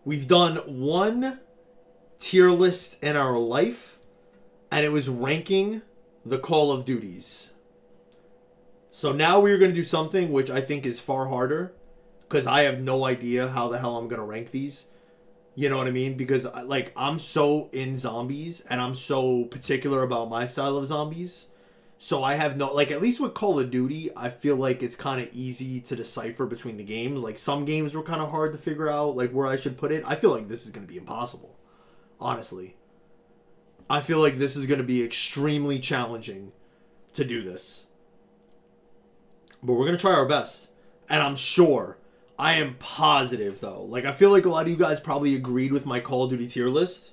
We've done one tier list in our life, and it was ranking the Call of Duties. So now we're going to do something which I think is far harder, because I have no idea how the hell I'm going to rank these. You know what I mean? Because, like, I'm so in zombies, and I'm so particular about my style of zombies. So I have no... Like, at least with Call of Duty, I feel like it's kind of easy to decipher between the games. Like, some games were kind of hard to figure out, like, where I should put it. I feel like this is going to be impossible. Honestly. I feel like this is going to be extremely challenging to do this. But we're going to try our best. And I'm sure... I am positive, though. Like, I feel like a lot of you guys probably agreed with my Call of Duty tier list.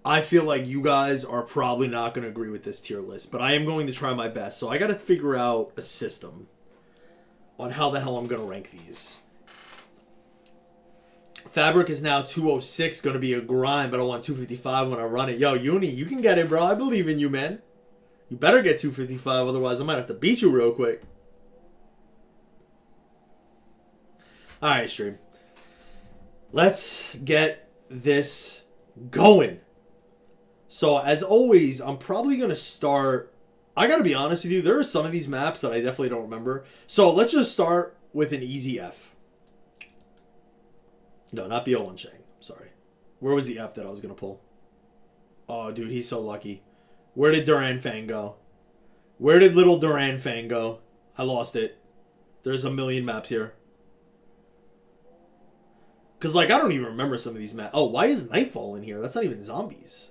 I feel like you guys are probably not going to agree with this tier list. But I am going to try my best. So I got to figure out a system on how the hell I'm going to rank these. Fabric is now 206. Going to be a grind, but I want 255 when I run it. Yo, Uni, you can get it, bro. I believe in you, man. You better get 255. Otherwise, I might have to beat you real quick. Alright, stream. Let's get this going. So, as always, I'm probably going to start... I got to be honest with you, there are some of these maps that I definitely don't remember. So, let's just start with an easy F. No, not BO1 Shang. Sorry. Where was the F that I was going to pull? Oh, dude, he's so lucky. Where did Duran Fang go? Where did little Duran Fang go? I lost it. There's a million maps here. Because, like, I don't even remember some of these maps. Oh, why is Nightfall in here? That's not even zombies.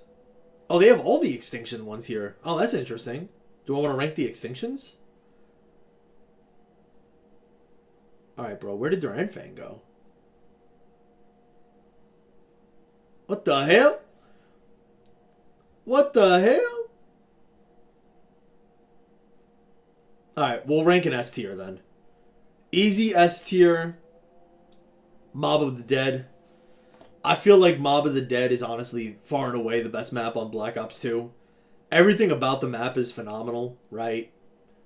Oh, they have all the extinction ones here. Oh, that's interesting. Do I want to rank the extinctions? Alright, bro. Where did Duran Fang go? What the hell? What the hell? Alright, we'll rank an S tier then. Easy S tier. Mob of the Dead. I feel like Mob of the Dead is honestly far and away the best map on Black Ops 2. Everything about the map is phenomenal, right?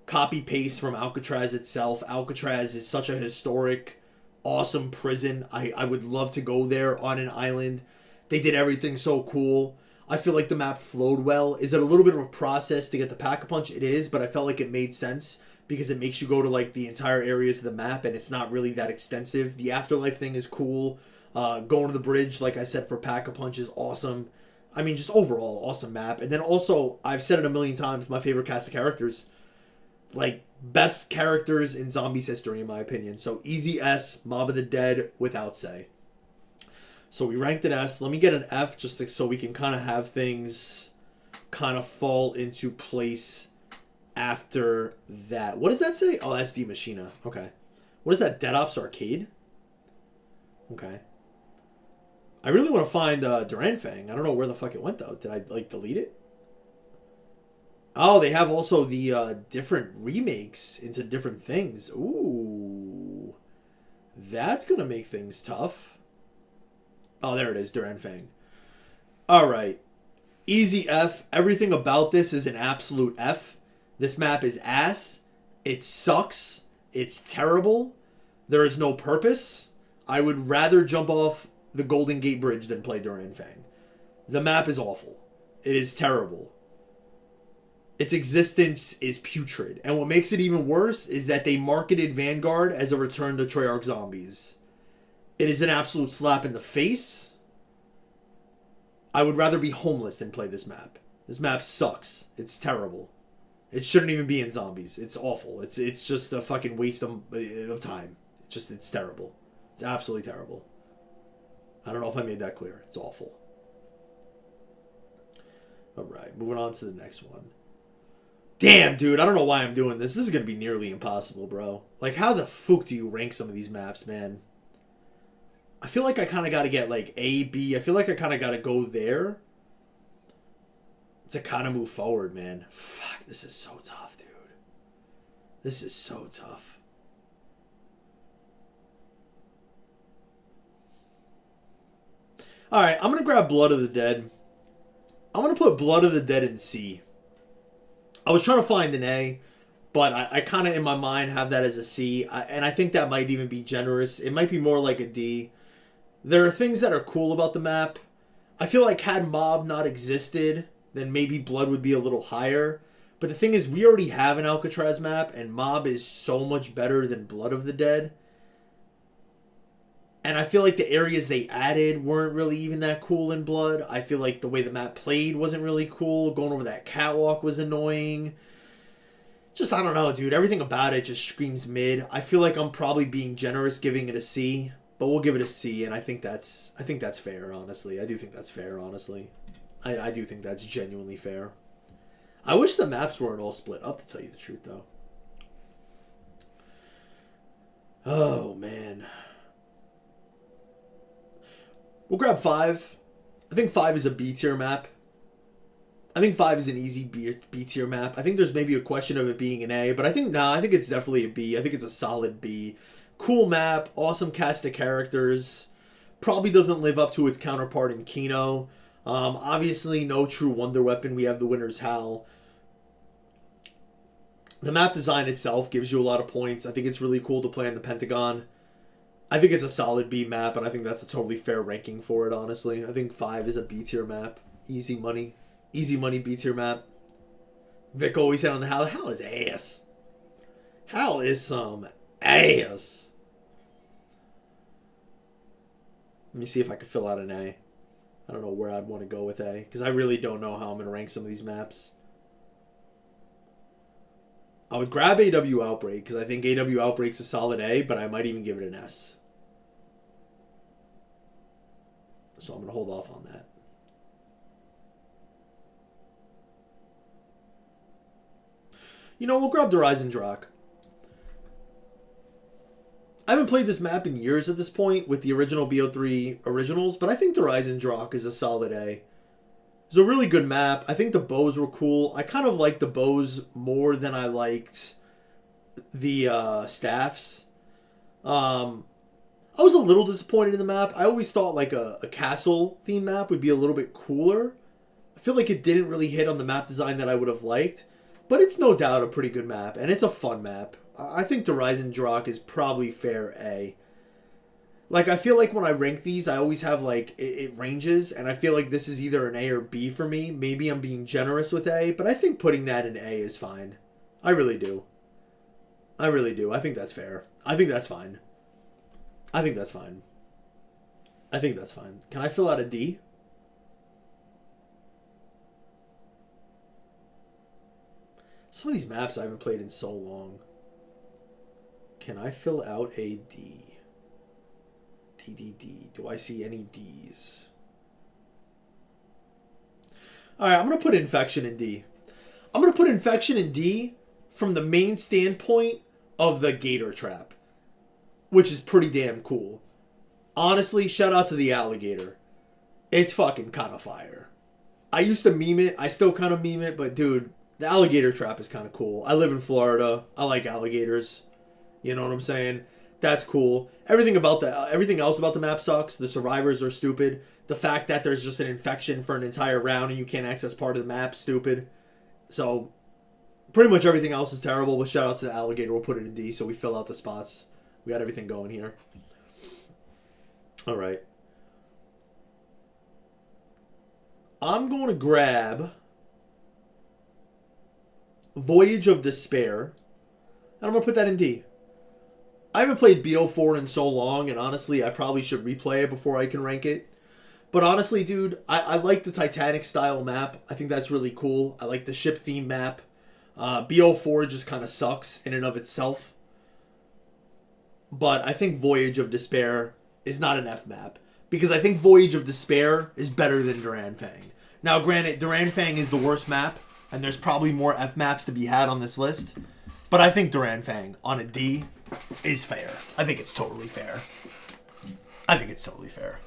Copy-paste from Alcatraz itself. Alcatraz is such a historic, awesome prison. I would love to go there on an island. They did everything so cool. I feel like the map flowed well. Is it a little bit of a process to get the Pack-a-Punch? It is, but I felt like it made sense. Because it makes you go to, like, the entire areas of the map, and it's not really that extensive. The Afterlife thing is cool. Going to the bridge, like I said, for Pack-a-Punch is awesome. I mean, just overall, awesome map. And then also, I've said it a million times, my favorite cast of characters. Like, best characters in Zombies history, in my opinion. So, easy S, Mob of the Dead, without say. So, we ranked an S. Let me get an F, just so we can kind of have things kind of fall into place after that. What does that say? Oh, that's D Machina. Okay. What is that? Dead Ops Arcade? Okay. I really want to find Duran Fang. I don't know where the fuck it went, though. Did I, like, delete it? Oh, they have also the different remakes into different things. Ooh. That's going to make things tough. Oh, there it is. Duran Fang. Alright. Easy F. Everything about this is an absolute F. This map is ass. It sucks. It's terrible. There is no purpose. I would rather jump off the Golden Gate Bridge than play Duran Fang. The map is awful. It is terrible. Its existence is putrid. And what makes it even worse is that they marketed Vanguard as a return to Treyarch Zombies. It is an absolute slap in the face. I would rather be homeless than play this map. This map sucks. It's terrible. It shouldn't even be in Zombies. It's awful. It's just a fucking waste of time. It's terrible. It's absolutely terrible. I don't know if I made that clear. It's awful. Alright, moving on to the next one. Damn, dude, I don't know why I'm doing this. This is going to be nearly impossible, bro. Like, how the fuck do you rank some of these maps, man? I feel like I kind of got to get, like, A, B. I feel like I kind of got to go there to kind of move forward, man. Fuck, this is so tough, dude. This is so tough. Alright, I'm going to grab Blood of the Dead. I'm going to put Blood of the Dead in C. I was trying to find an A, but I kind of, in my mind, have that as a C. And I think that might even be generous. It might be more like a D. There are things that are cool about the map. I feel like had Mob not existed, then maybe Blood would be a little higher. But the thing is, we already have an Alcatraz map, and Mob is so much better than Blood of the Dead. And I feel like the areas they added weren't really even that cool in Blood. I feel like the way the map played wasn't really cool. Going over that catwalk was annoying. Just, I don't know, dude. Everything about it just screams mid. I feel like I'm probably being generous giving it a C. But we'll give it a C, and I think that's fair, honestly. I do think that's fair, honestly. I do think that's genuinely fair. I wish the maps weren't all split up, to tell you the truth, though. Oh, man. We'll grab 5. I think 5 is a B tier map. I think 5 is an easy B tier map. I think there's maybe a question of it being an A, but I think it's definitely a B. I think it's a solid B. Cool map, awesome cast of characters. Probably doesn't live up to its counterpart in Kino. Obviously, no true wonder weapon. We have the winner's Howl. The map design itself gives you a lot of points. I think it's really cool to play in the Pentagon. I think it's a solid B map, and I think that's a totally fair ranking for it, honestly. I think 5 is a B tier map. Easy money. Easy money B tier map. Vic always said on the Howl. Howl is ass. Howl is some ass. Let me see if I can fill out an A. I don't know where I'd want to go with A, because I really don't know how I'm going to rank some of these maps. I would grab AW Outbreak, because I think AW Outbreak's a solid A, but I might even give it an S. So I'm going to hold off on that. You know, we'll grab the Rise and Drak. I haven't played this map in years at this point with the original BO3 originals, but I think the Rise and Drak is a solid A. It's a really good map. I think the bows were cool. I kind of liked the bows more than I liked the staffs. I was a little disappointed in the map. I always thought like a castle theme map would be a little bit cooler. I feel like it didn't really hit on the map design that I would have liked, but it's no doubt a pretty good map, and it's a fun map. I think the Rise and Drak is probably fair A. Like, I feel like when I rank these, I always have, like, it ranges, and I feel like this is either an A or B for me. Maybe I'm being generous with A, but I think putting that in A is fine. I really do. I really do. I think that's fair. I think that's fine. I think that's fine. I think that's fine. Can I fill out a D? Some of these maps I haven't played in so long. Can I fill out a D? D. Do I see any D's? Alright, I'm going to put Infection in D. I'm going to put Infection in D from the main standpoint of the Gator Trap, which is pretty damn cool. Honestly, shout out to the alligator. It's fucking kind of fire. I used to meme it. I still kind of meme it, but dude, the alligator trap is kind of cool. I live in Florida. I like alligators. You know what I'm saying? That's cool. Everything else about the map sucks. The survivors are stupid. The fact that there's just an infection for an entire round and you can't access part of the map, stupid. So, pretty much everything else is terrible, but shout out to the alligator. We'll put it in D so we fill out the spots. We got everything going here. Alright. I'm going to grab Voyage of Despair, and I'm going to put that in D. I haven't played BO4 in so long, and honestly, I probably should replay it before I can rank it. But honestly, dude, I like the Titanic-style map. I think that's really cool. I like the ship-themed map. BO4 just kind of sucks in and of itself. But I think Voyage of Despair is not an F map, because I think Voyage of Despair is better than Duran Fang. Now, granted, Duran Fang is the worst map, and there's probably more F maps to be had on this list. But I think Duran Fang on a D is fair. I think it's totally fair. I think it's totally fair.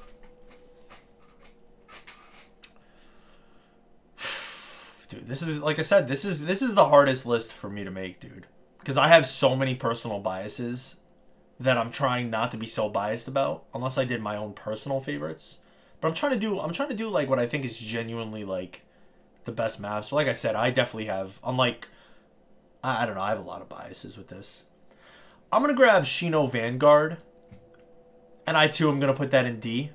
Dude, this is, like I said, this is the hardest list for me to make, dude. Because I have so many personal biases that I'm trying not to be so biased about, unless I did my own personal favorites. But I'm trying to do like what I think is genuinely like the best maps. But like I said, I definitely have, unlike, I don't know, I have a lot of biases with this. I'm going to grab Shino Vanguard. And I too am going to put that in D.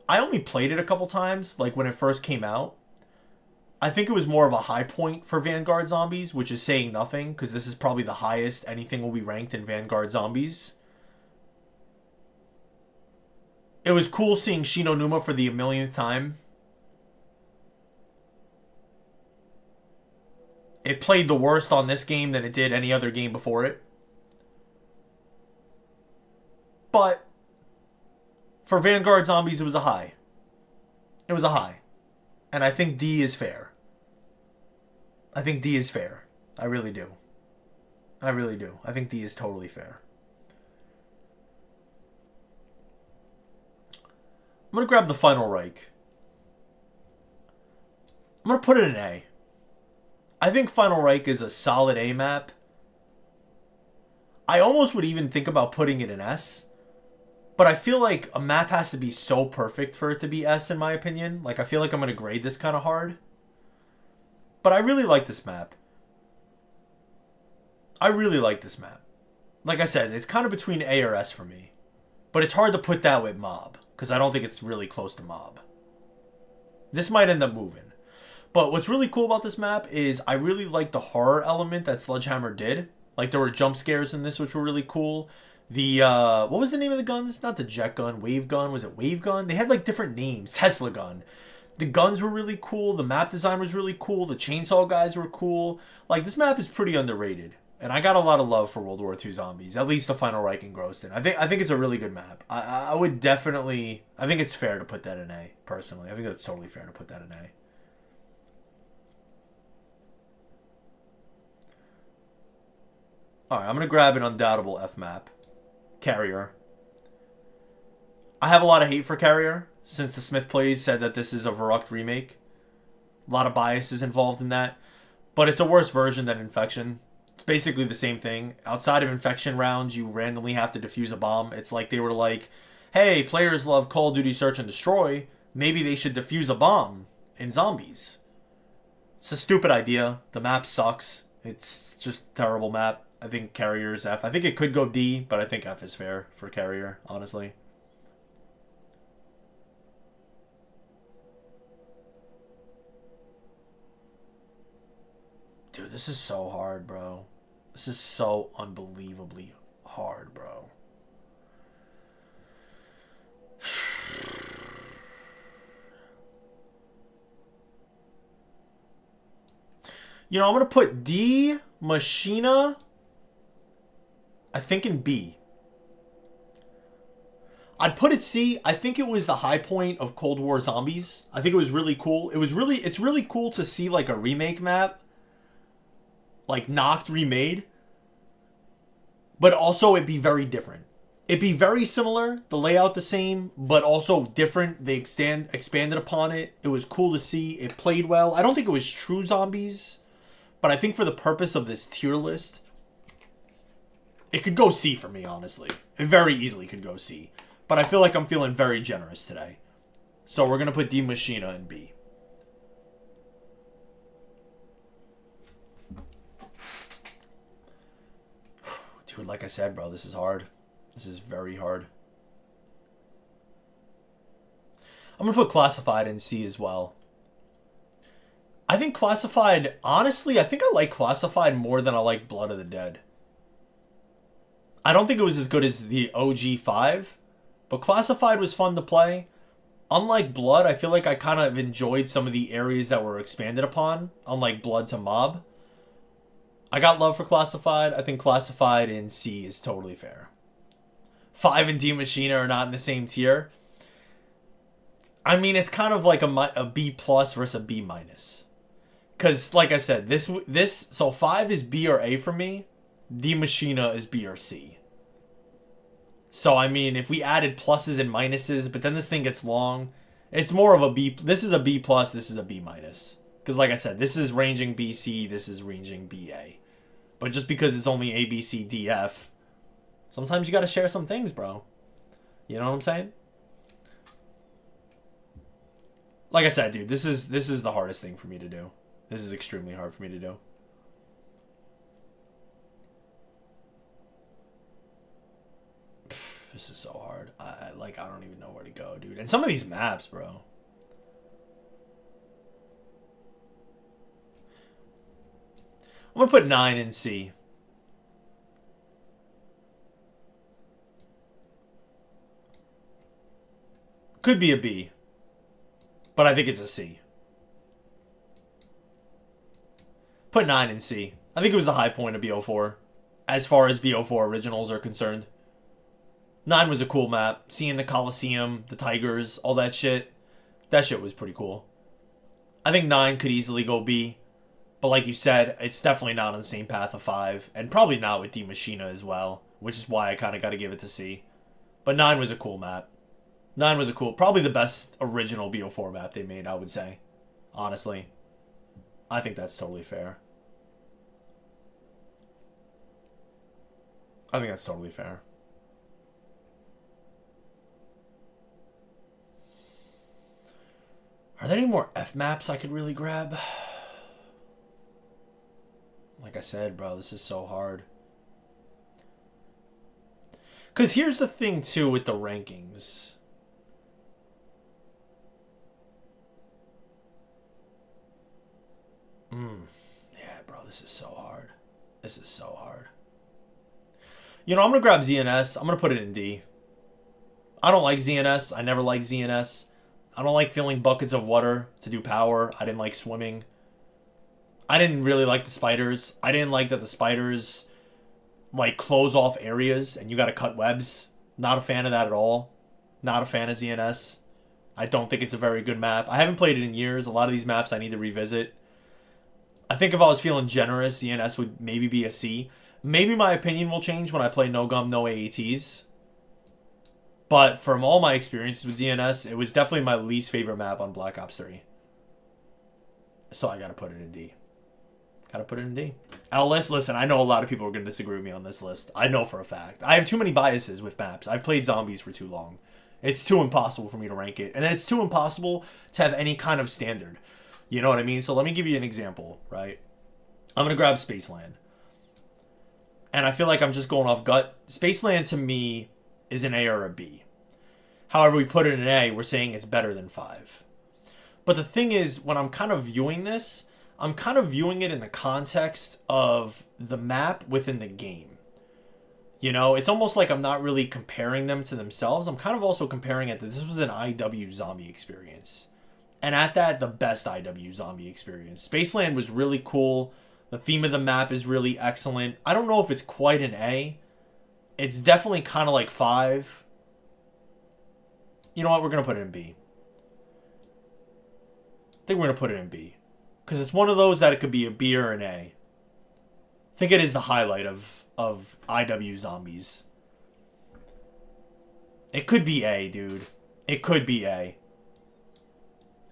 I only played it a couple times, like when it first came out. I think it was more of a high point for Vanguard Zombies, which is saying nothing, because this is probably the highest anything will be ranked in Vanguard Zombies. It was cool seeing Shinonuma for the millionth time. It played the worst on this game than it did any other game before it. But for Vanguard Zombies, it was a high. It was a high. And I think D is fair. I think D is fair. I really do. I really do. I think D is totally fair. I'm going to grab the Final Reich. I'm going to put it in A. I think Final Reich is a solid A map. I almost would even think about putting it in S. But I feel like a map has to be so perfect for it to be S, in my opinion. Like, I feel like I'm going to grade this kind of hard. But I really like this map. I really like this map. Like I said, it's kind of between A or S for me. But it's hard to put that with Mob, because I don't think it's really close to Mob. This might end up moving. But what's really cool about this map is I really like the horror element that Sledgehammer did. Like, there were jump scares in this, which were really cool. The, what was the name of the guns? Not the jet gun, wave gun. Was it wave gun? They had, like, different names. Tesla gun. The guns were really cool. The map design was really cool. The chainsaw guys were cool. Like, this map is pretty underrated. And I got a lot of love for World War II Zombies. At least the Final Reich and Groston. I think it's a really good map. I would definitely... I think it's fair to put that in A, personally. I think that's totally fair to put that in A. Alright, I'm going to grab an undoubtable F map. Carrier. I have a lot of hate for Carrier, since the Smith Plays said that this is a Verrucht remake. A lot of biases involved in that. But it's a worse version than Infection. It's basically the same thing. Outside of Infection rounds, you randomly have to defuse a bomb. It's like they were like, hey, players love Call of Duty Search and Destroy. Maybe they should defuse a bomb in Zombies. It's a stupid idea. The map sucks. It's just a terrible map. I think Carrier is F. I think it could go D, but I think F is fair for Carrier, honestly. Dude, this is so hard, bro. This is so unbelievably hard, bro. You know, I'm going to put D, Machina, I think in B. I'd put it C. I think it was the high point of Cold War Zombies. I think it was really cool. It's really cool to see like a remake map. Like Noct remade. But also it'd be very different. It'd be very similar, the layout the same, but also different. They expanded upon it. It was cool to see. It played well. I don't think it was true Zombies. But I think for the purpose of this tier list, it could go C for me, honestly. It very easily could go C. But I feel like I'm feeling very generous today. So we're going to put D Machina in B. Dude, like I said, bro, this is hard. This is very hard. I'm going to put Classified in C as well. I think Classified, honestly, I think I like Classified more than I like Blood of the Dead. I don't think it was as good as the OG 5, but Classified was fun to play. Unlike Blood, I feel like I kind of enjoyed some of the areas that were expanded upon, unlike Blood to Mob. I got love for Classified. I think Classified in C is totally fair. 5 and D Machina are not in the same tier. I mean, it's kind of like a B plus versus a B minus. Because, like I said, so 5 is B or A for me. D Machina is B or C. So, I mean, if we added pluses and minuses, but then this thing gets long, it's more of a B. This is a B plus, this is a B minus. Because, like I said, this is ranging BC, this is ranging BA. But just because it's only A, B, C, D, F, sometimes you got to share some things, bro. You know what I'm saying? Like I said, dude, this is the hardest thing for me to do. This is extremely hard for me to do. This is so hard. I don't even know where to go, dude. And some of these maps, bro. I'm gonna put 9 in C. Could be a B, but I think it's a C. Put 9 in C. I think it was the high point of BO4, as far as BO4 originals are concerned. 9 was a cool map. Seeing the Coliseum, the Tigers, all that shit. That shit was pretty cool. I think 9 could easily go B. But like you said, it's definitely not on the same path of 5. And probably not with D Machina as well. Which is why I kind of got to give it to C. But 9 was a cool map. 9 was a cool... Probably the best original BO4 map they made, I would say. Honestly. I think that's totally fair. I think that's totally fair. Are there any more F maps I could really grab? Like I said, bro, this is so hard. Because here's the thing, too, with the rankings. Yeah, bro, this is so hard. This is so hard. You know, I'm going to grab ZNS. I'm going to put it in D. I don't like ZNS. I never like ZNS. I don't like filling buckets of water to do power. I didn't like swimming. I didn't really like the spiders. I didn't like that the spiders, like, close off areas and you got to cut webs. Not a fan of that at all. Not a fan of ZNS. I don't think it's a very good map. I haven't played it in years. A lot of these maps I need to revisit. I think if I was feeling generous, ZNS would maybe be a C. Maybe my opinion will change when I play No Gum, No AATs. But from all my experiences with ZNS, it was definitely my least favorite map on Black Ops 3. So I gotta put it in D. Gotta put it in D. L-list, listen, I know a lot of people are gonna disagree with me on this list. I know for a fact. I have too many biases with maps. I've played zombies for too long. It's too impossible for me to rank it. And it's too impossible to have any kind of standard. You know what I mean? So let me give you an example, right? I'm gonna grab Spaceland. And I feel like I'm just going off gut. Spaceland to me is an A or a B. However, we put it in an A, we're saying it's better than 5. But the thing is, when I'm kind of viewing this, I'm kind of viewing it in the context of the map within the game. You know, it's almost like I'm not really comparing them to themselves. I'm kind of also comparing it that this was an IW zombie experience. And at that, the best IW zombie experience. Spaceland was really cool. The theme of the map is really excellent. I don't know if it's quite an A. It's definitely kind of like 5. You know what? We're going to put it in B. I think we're going to put it in B. Because it's one of those that it could be a B or an A. I think it is the highlight of IW zombies. It could be A, dude. It could be A.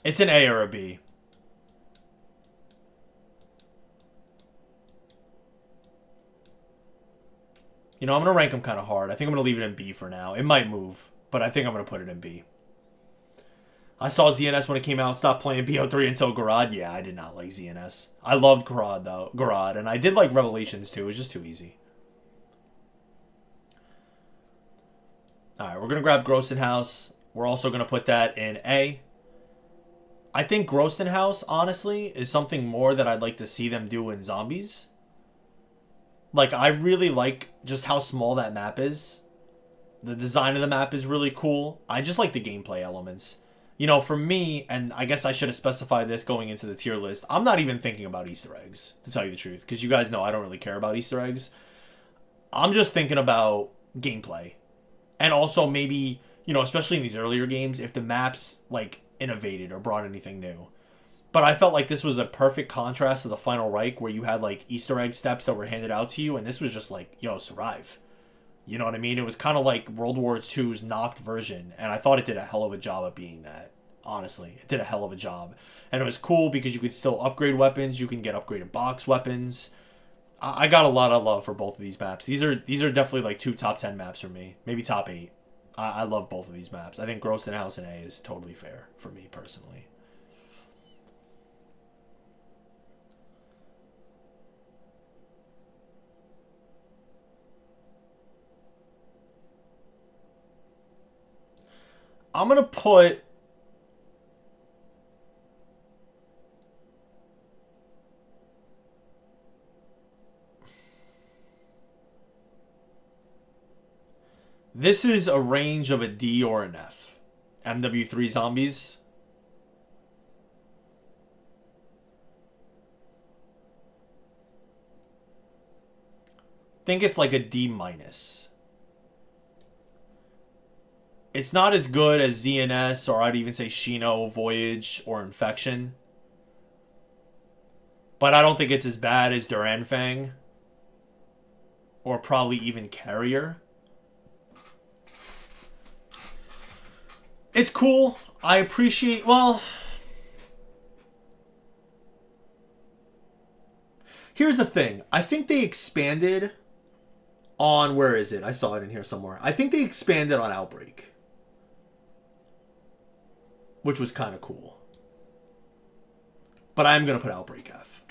It's an A or a B. You know, I'm going to rank them kind of hard. I think I'm going to leave it in B for now. It might move, but I think I'm going to put it in B. I saw ZNS when it came out. Stopped playing BO3 until Garad. Yeah, I did not like ZNS. I loved Garad, though. Garad. And I did like Revelations, too. It was just too easy. Alright, we're going to grab Groston House. We're also going to put that in A. I think Groston House, honestly, is something more that I'd like to see them do in Zombies. Like, I really like just how small that map is. The design of the map is really cool. I just like the gameplay elements. You know, for me, and I guess I should have specified this going into the tier list, I'm not even thinking about Easter eggs, to tell you the truth. Because you guys know I don't really care about Easter eggs. I'm just thinking about gameplay. And also maybe, you know, especially in these earlier games, if the maps, like, innovated or brought anything new. But I felt like this was a perfect contrast to the Final Reich, where you had, like, Easter egg steps that were handed out to you, and this was just like, yo, survive. You know what I mean? It was kind of like World War II's knocked version, and I thought it did a hell of a job at being that. Honestly, it did a hell of a job. And it was cool because you could still upgrade weapons. You can get upgraded box weapons. I got a lot of love for both of these maps. These are definitely like 2 top 10 maps for me. Maybe top 8. I love both of these maps. I think Groston House and A is totally fair for me personally. I'm going to put... This is a range of a D or an F. MW3 Zombies. Think it's like a D minus. It's not as good as ZNS, or I'd even say Shino, Voyage, or Infection. But I don't think it's as bad as Duran Fang. Or probably even Carrier. It's cool. I appreciate... Well... Here's the thing. I think they expanded on... Where is it? I saw it in here somewhere. I think they expanded on Outbreak. Which was kind of cool. But I'm going to put Outbreak F.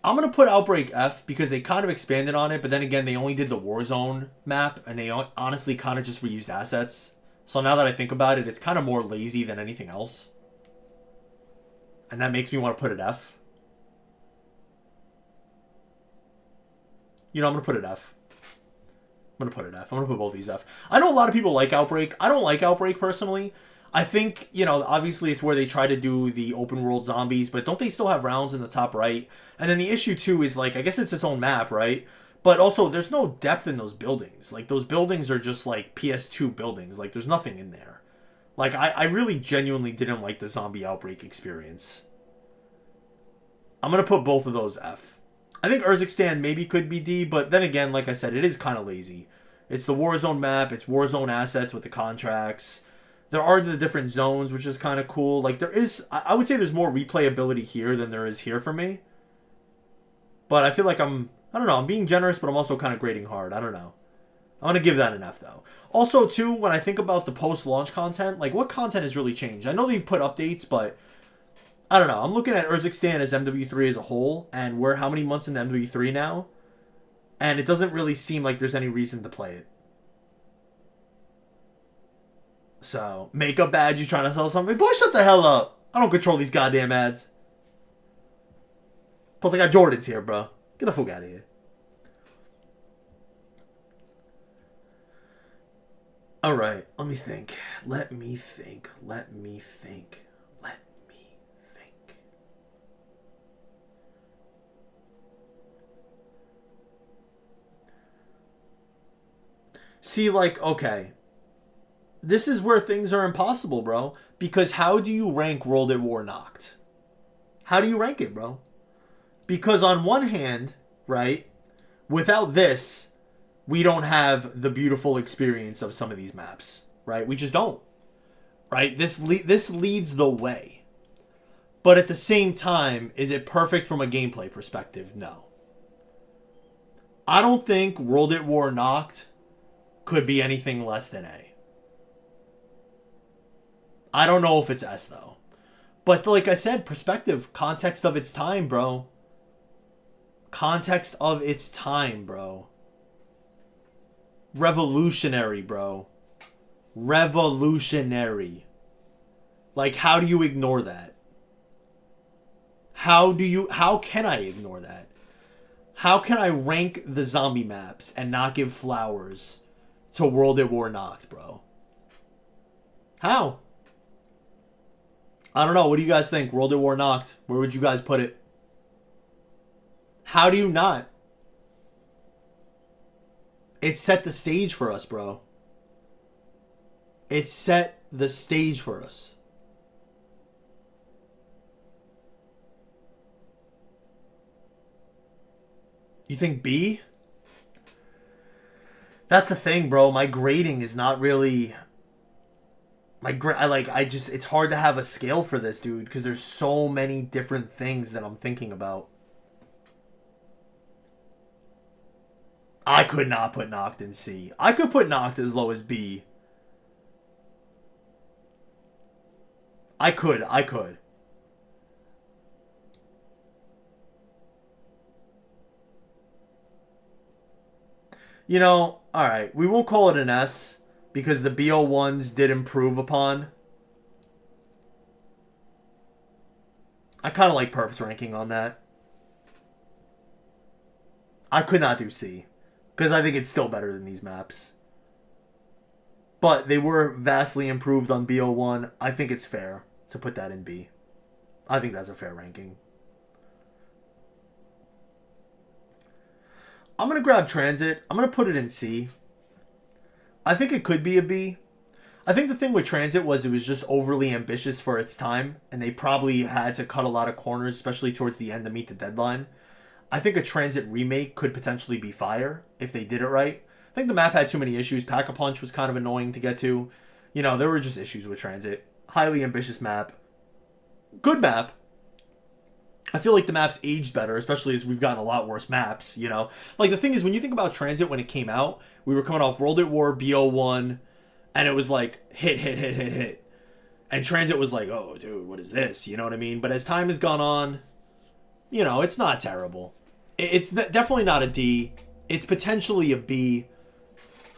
I'm going to put Outbreak F because they kind of expanded on it. But then again, they only did the Warzone map. And they honestly kind of just reused assets. So now that I think about it, it's kind of more lazy than anything else. And that makes me want to put it F. You know, I'm going to put it F. I'm going to put it F. I'm going to put both these F. I know a lot of people like Outbreak. I don't like Outbreak personally. I think, you know, obviously it's where they try to do the open world zombies, but don't they still have rounds in the top right? And then the issue too is, like, I guess it's its own map, right? But also, there's no depth in those buildings. Like, those buildings are just, like, PS2 buildings. Like, there's nothing in there. Like, I really genuinely didn't like the zombie Outbreak experience. I'm going to put both of those F. I think Urzikstan maybe could be D, but then again, like I said, it is kind of lazy. It's the Warzone map. It's Warzone assets with the contracts. There are the different zones, which is kind of cool. Like, there is... I would say there's more replayability here than there is here for me. But I feel like I'm... I don't know. I'm being generous, but I'm also kind of grading hard. I don't know. I'm going to give that an F, though. Also, too, when I think about the post-launch content, like, what content has really changed? I know they've put updates, but... I don't know. I'm looking at Urzikstan as MW3 as a whole, and we're how many months into MW3 now? And it doesn't really seem like there's any reason to play it. So, makeup badge, you trying to sell something? Boy, shut the hell up. I don't control these goddamn ads. Plus, I got Jordans here, bro. Get the fuck out of here. Alright, let me think. Let me think. Let me think. Let me think. See, like, okay. This is where things are impossible, bro. Because how do you rank World at War Knocked? How do you rank it, bro? Because on one hand, right, without this, we don't have the beautiful experience of some of these maps, right? We just don't, right? This leads the way. But at the same time, is it perfect from a gameplay perspective? No. I don't think World at War Knocked could be anything less than A. I don't know if it's S, though. But like I said, perspective, context of its time, bro. Context of its time, bro. Revolutionary, bro. Revolutionary. Like, how do you ignore that? How can I ignore that? How can I rank the zombie maps and not give flowers to World at War Knocked, bro? How? I don't know. What do you guys think? World at War Knocked. Where would you guys put it? How do you not? It set the stage for us, bro. It set the stage for us. You think B? That's the thing, bro. My grading is not really... it's hard to have a scale for this, dude, because there's so many different things that I'm thinking about. I could not put Knocked in C. I could put Knocked as low as B. I could. You know, alright, we won't call it an S, because the BO1s did improve upon. I kind of like Perp's ranking on that. I could not do C, because I think it's still better than these maps. But they were vastly improved on BO1. I think it's fair to put that in B. I think that's a fair ranking. I'm going to grab Transit. I'm going to put it in C. I think it could be a B. I think the thing with Transit was it was just overly ambitious for its time, and they probably had to cut a lot of corners, especially towards the end to meet the deadline. I think a Transit remake could potentially be fire if they did it right. I think the map had too many issues. Pack-a-Punch was kind of annoying to get to. You know, there were just issues with Transit. Highly ambitious map. Good map. I feel like the map's aged better, especially as we've gotten a lot worse maps, you know? Like, the thing is, when you think about Transit when it came out, we were coming off World at War, BO1, and it was like, hit. And Transit was like, oh, dude, what is this? You know what I mean? But as time has gone on, you know, it's not terrible. It's definitely not a D. It's potentially a B.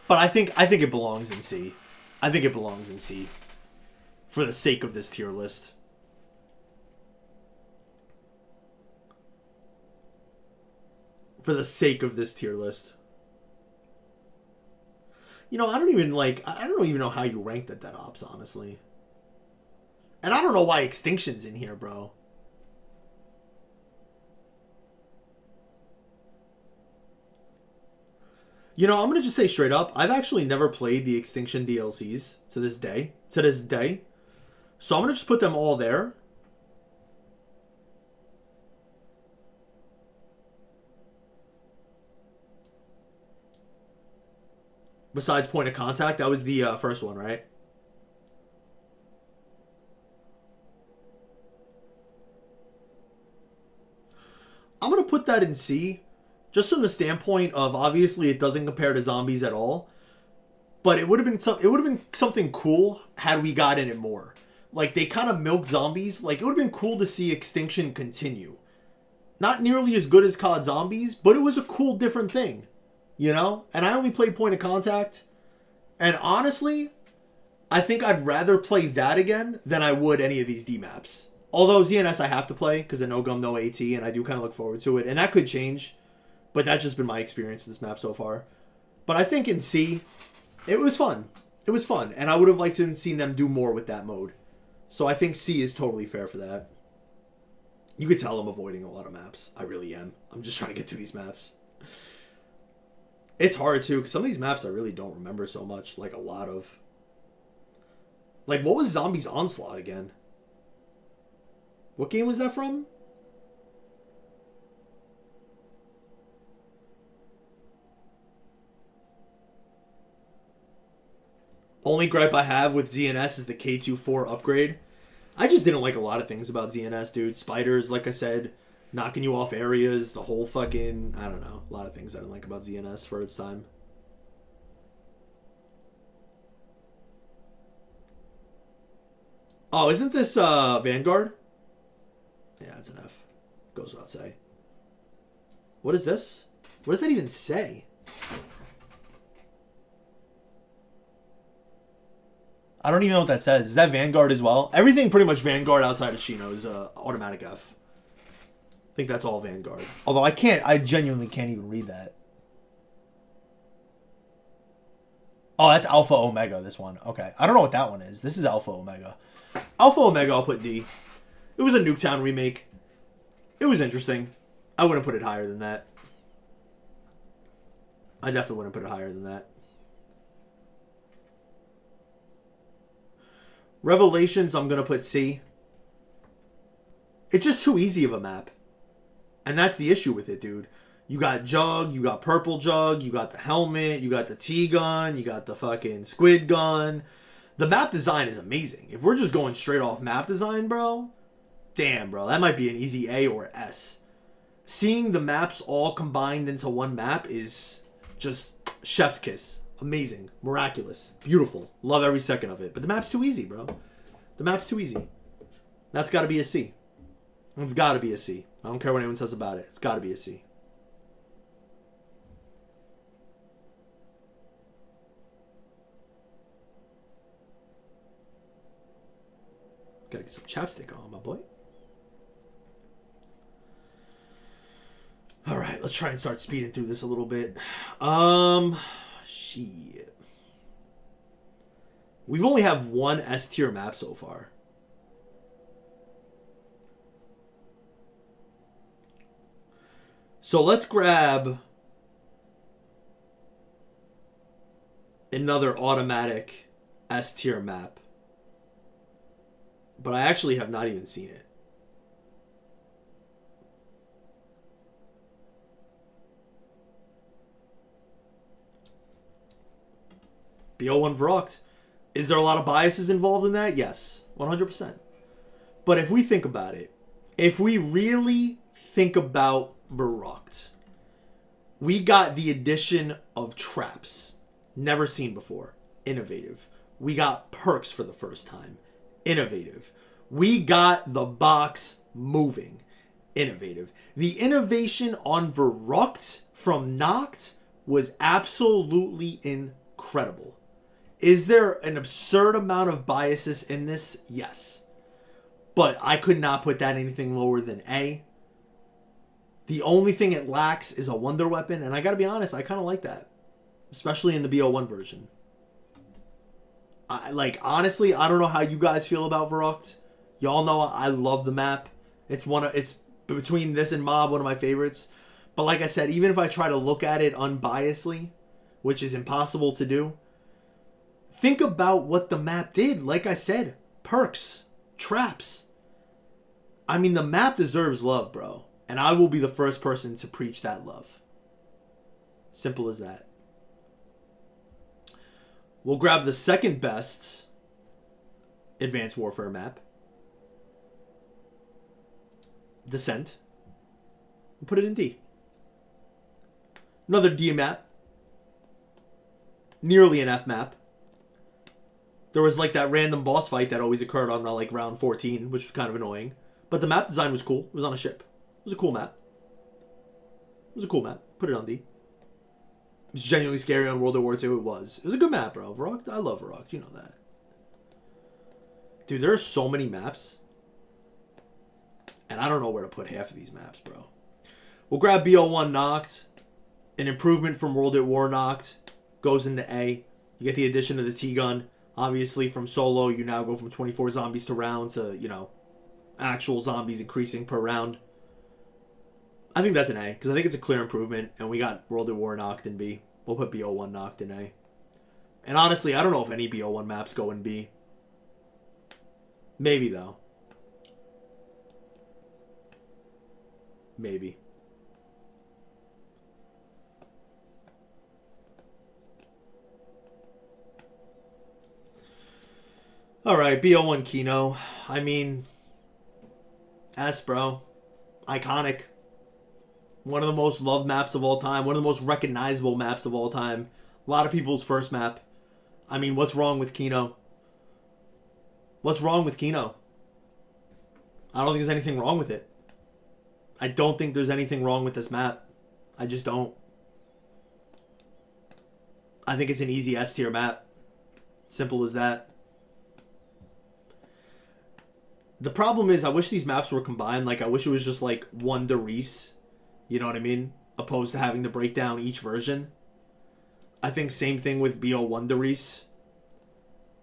But I think it belongs in C. I think it belongs in C. For the sake of this tier list. For the sake of this tier list. You know, I don't even know how you ranked at that ops, honestly. And I don't know why Extinction's in here, bro. You know, I'm going to just say straight up, I've actually never played the Extinction DLCs to this day. So I'm going to just put them all there. Besides Point of Contact, that was the first one, right? I'm going to put that in C. Just from the standpoint of, obviously, it doesn't compare to Zombies at all. But it would have been something cool had we gotten it more. Like, they kind of milked Zombies. Like, it would have been cool to see Extinction continue. Not nearly as good as COD Zombies, but it was a cool, different thing. You know? And I only played Point of Contact. And honestly, I think I'd rather play that again than I would any of these D maps. Although ZNS I have to play, because of No Gum, No AT, and I do kind of look forward to it. And that could change. But that's just been my experience with this map so far. But I think in C, it was fun. It was fun. And I would have liked to have seen them do more with that mode. So I think C is totally fair for that. You could tell I'm avoiding a lot of maps. I really am. I'm just trying to get through these maps. It's hard, too, because some of these maps I really don't remember so much. Like, a lot of. Like, what was Zombies Onslaught again? What game was that from? Only gripe I have with ZNS is the K24 upgrade. I just didn't like a lot of things about ZNS, dude. Spiders, like I said, knocking you off areas, the whole fucking, I don't know. A lot of things I didn't like about ZNS for its time. Oh, isn't this Vanguard? Yeah, it's an F. Goes without say. What is this? What does that even say? I don't even know what that says. Is that Vanguard as well? Everything pretty much Vanguard outside of Shino is automatic F. I think that's all Vanguard. Although I genuinely can't even read that. Oh, that's Alpha Omega, this one. Okay. I don't know what that one is. This is Alpha Omega. Alpha Omega, I'll put D. It was a Nuketown remake. It was interesting. I wouldn't put it higher than that. I definitely wouldn't put it higher than that. Revelations, I'm going to put C. It's just too easy of a map. And that's the issue with it, dude. You got Jug, you got Purple Jug, you got the helmet, you got the T-gun, you got the fucking squid gun. The map design is amazing. If we're just going straight off map design, bro, damn, bro, that might be an easy A or S. Seeing the maps all combined into one map is just chef's kiss. Amazing. Miraculous. Beautiful. Love every second of it. But the map's too easy, bro. The map's too easy. That's got to be a C. It's got to be a C. I don't care what anyone says about it. It's got to be a C. Gotta get some chapstick on, my boy. All right, let's try and start speeding through this a little bit. Shit. We've only have one S tier map so far. So let's grab another automatic S tier map. But I actually have not even seen it. BO1 Vrocked. Is there a lot of biases involved in that? Yes, 100%. But if we think about it, if we really think about Vrocked, we got the addition of traps. Never seen before. Innovative. We got perks for the first time. Innovative. We got the box moving. Innovative. The innovation on Vrocked from Noct was absolutely incredible. Is there an absurd amount of biases in this? Yes. But I could not put that anything lower than A. The only thing it lacks is a wonder weapon, and I gotta be honest, I kind of like that. Especially in the BO1 version. Honestly, I don't know how you guys feel about Vrocked. Y'all know I love the map. It's between this and Mob, one of my favorites. But like I said, even if I try to look at it unbiasedly, which is impossible to do, think about what the map did. Like I said, perks, traps. I mean, the map deserves love, bro. And I will be the first person to preach that love. Simple as that. We'll grab the second best Advanced Warfare map. Descent. We'll put it in D. Another D map. Nearly an F map. There was like that random boss fight that always occurred on like round 14, which was kind of annoying. But the map design was cool. It was on a ship. It was a cool map. It was a cool map. Put it on D. It was genuinely scary on World War II. It was. It was a good map, bro. Vrocked, I love Vrocked. You know that. Dude, there are so many maps. And I don't know where to put half of these maps, bro. We'll grab BO1 Noct. An improvement from World at War Noct. Goes into A. You get the addition of the T-gun. Obviously, from solo, you now go from 24 zombies to round to, you know, actual zombies increasing per round. I think that's an A, because I think it's a clear improvement, and we got World at War Noct in B. We'll put BO1 Noct in A. And honestly, I don't know if any BO1 maps go in B. Maybe, though. Maybe. Alright, BO1 Kino. I mean, S, bro. Iconic. One of the most loved maps of all time. One of the most recognizable maps of all time. A lot of people's first map. I mean, what's wrong with Kino? What's wrong with Kino? I don't think there's anything wrong with it. I don't think there's anything wrong with this map. I just don't. I think it's an easy S tier map. Simple as that. The problem is, I wish these maps were combined. Like, I wish it was just like one Derice. You know what I mean? Opposed to having to break down each version. I think same thing with BO1 Derice.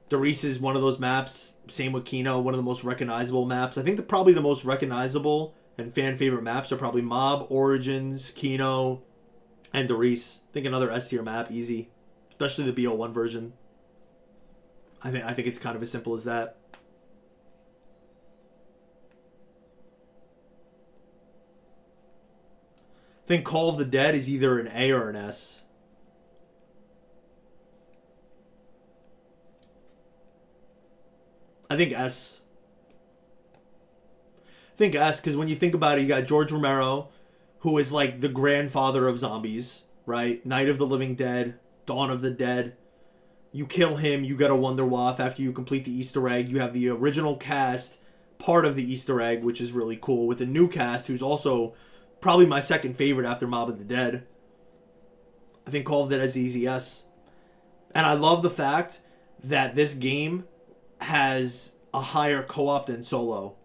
Derice is one of those maps. Same with Kino, one of the most recognizable maps. I think probably the most recognizable and fan favorite maps are probably Mob, Origins, Kino, and Derice. I think another S tier map, easy. Especially the BO1 version. I think it's kind of as simple as that. I think Call of the Dead is either an A or an S. I think S. I think S, because when you think about it, you got George Romero, who is like the grandfather of zombies, right? Night of the Living Dead, Dawn of the Dead. You kill him, you get a Wonder Waff after you complete the Easter egg. You have the original cast, part of the Easter egg, which is really cool, with the new cast, who's also probably my second favorite after Mob of the Dead. I think Call of the Dead is easy S. And I love the fact that this game has a higher co-op than solo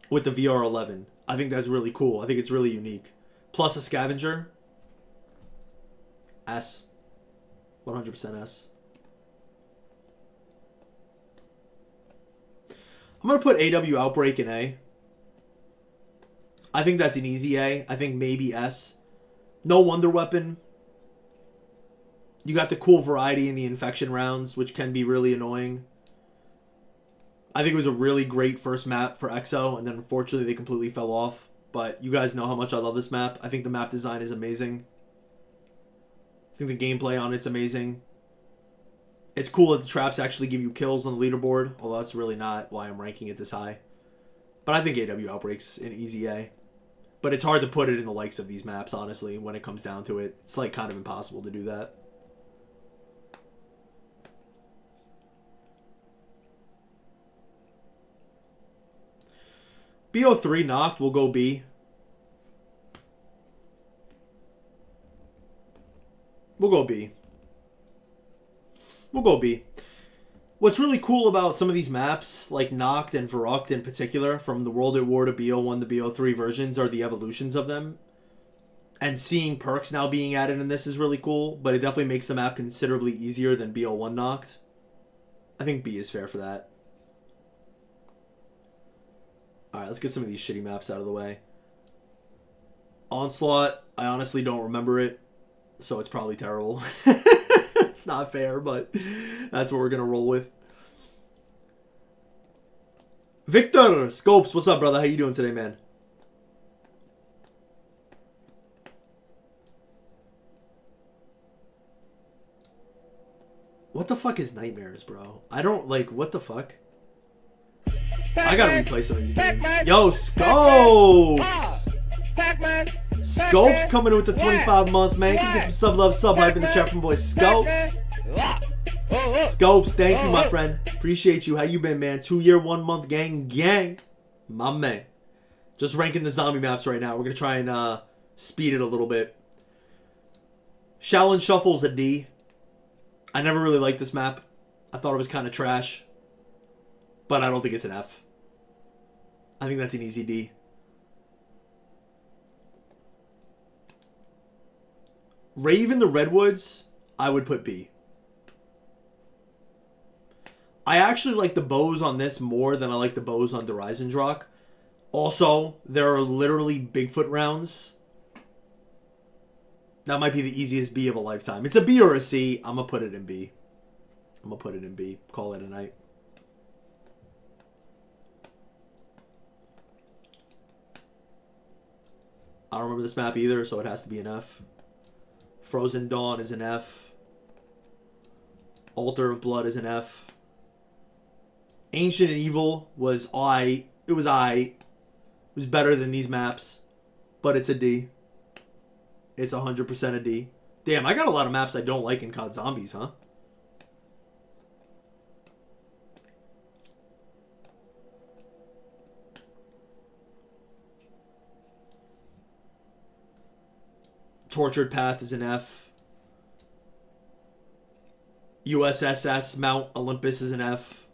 with the VR11. I think that's really cool. I think it's really unique. Plus a scavenger. S. 100% S. I'm going to put AW Outbreak in A. I think that's an easy A. I think maybe S. No Wonder Weapon. You got the cool variety in the infection rounds, which can be really annoying. I think it was a really great first map for EXO, and then unfortunately they completely fell off. But you guys know how much I love this map. I think the map design is amazing. I think the gameplay on it's amazing. It's cool that the traps actually give you kills on the leaderboard, although that's really not why I'm ranking it this high. But I think AW Outbreak's an easy A. But it's hard to put it in the likes of these maps, honestly, when it comes down to it. It's like kind of impossible to do that. BO3 knocked, we'll go B. We'll go B. We'll go B. What's really cool about some of these maps, like Noct and Verrucht in particular, from the World at War to BO1 to BO3 versions, are the evolutions of them. And seeing perks now being added in this is really cool, but it definitely makes the map considerably easier than BO1 Noct. I think B is fair for that. Alright, let's get some of these shitty maps out of the way. Onslaught, I honestly don't remember it, so it's probably terrible. It's not fair, but that's what we're going to roll with. Victor Scopes, what's up, brother? How you doing today, man? What the fuck is Nightmares, bro? I don't, like, what the fuck? I gotta replay some of these games. Yo, Scopes! Scopes coming in with the 25 months, man. Can you get some sub love, sub hype in the chat from boy Scopes? Scopes, thank you, my friend. Appreciate you. How you been, man? 2-year, 1 month gang. My man. Just ranking the zombie maps right now. We're gonna try and speed it a little bit. Shaolin Shuffle's a D. I never really liked this map. I thought it was kind of trash. But I don't think it's an F. I think that's an easy D. Rave in the Redwoods, I would put B. I actually like the bows on this more than I like the bows on Dreisendrach. Also, there are literally Bigfoot rounds. That might be the easiest B of a lifetime. It's a B or a C. I'm going to put it in B. I'm going to put it in B. Call it a night. I don't remember this map either, so it has to be an F. Frozen Dawn is an F. Altar of Blood is an F. Ancient and Evil was I. It was I. It was better than these maps, but it's a D. It's 100% a D. Damn, I got a lot of maps I don't like in COD Zombies, huh? Tortured Path is an F. USSS Mount Olympus is an F.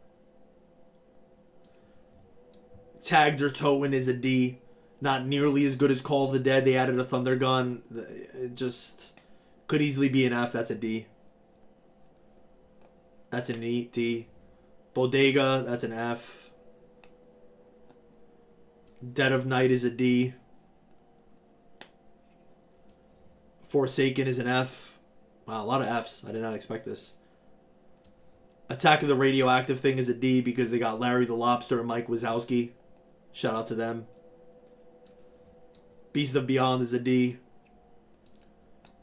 Tagged or Towin is a D. Not nearly as good as Call of the Dead. They added a Thunder Gun. It just could easily be an F. That's a D. That's an E, D. Bodega, that's an F. Dead of Night is a D. Forsaken is an F. Wow, a lot of Fs. I did not expect this. Attack of the Radioactive Thing is a D because they got Larry the Lobster and Mike Wazowski. Shout out to them. Beast of Beyond is a D.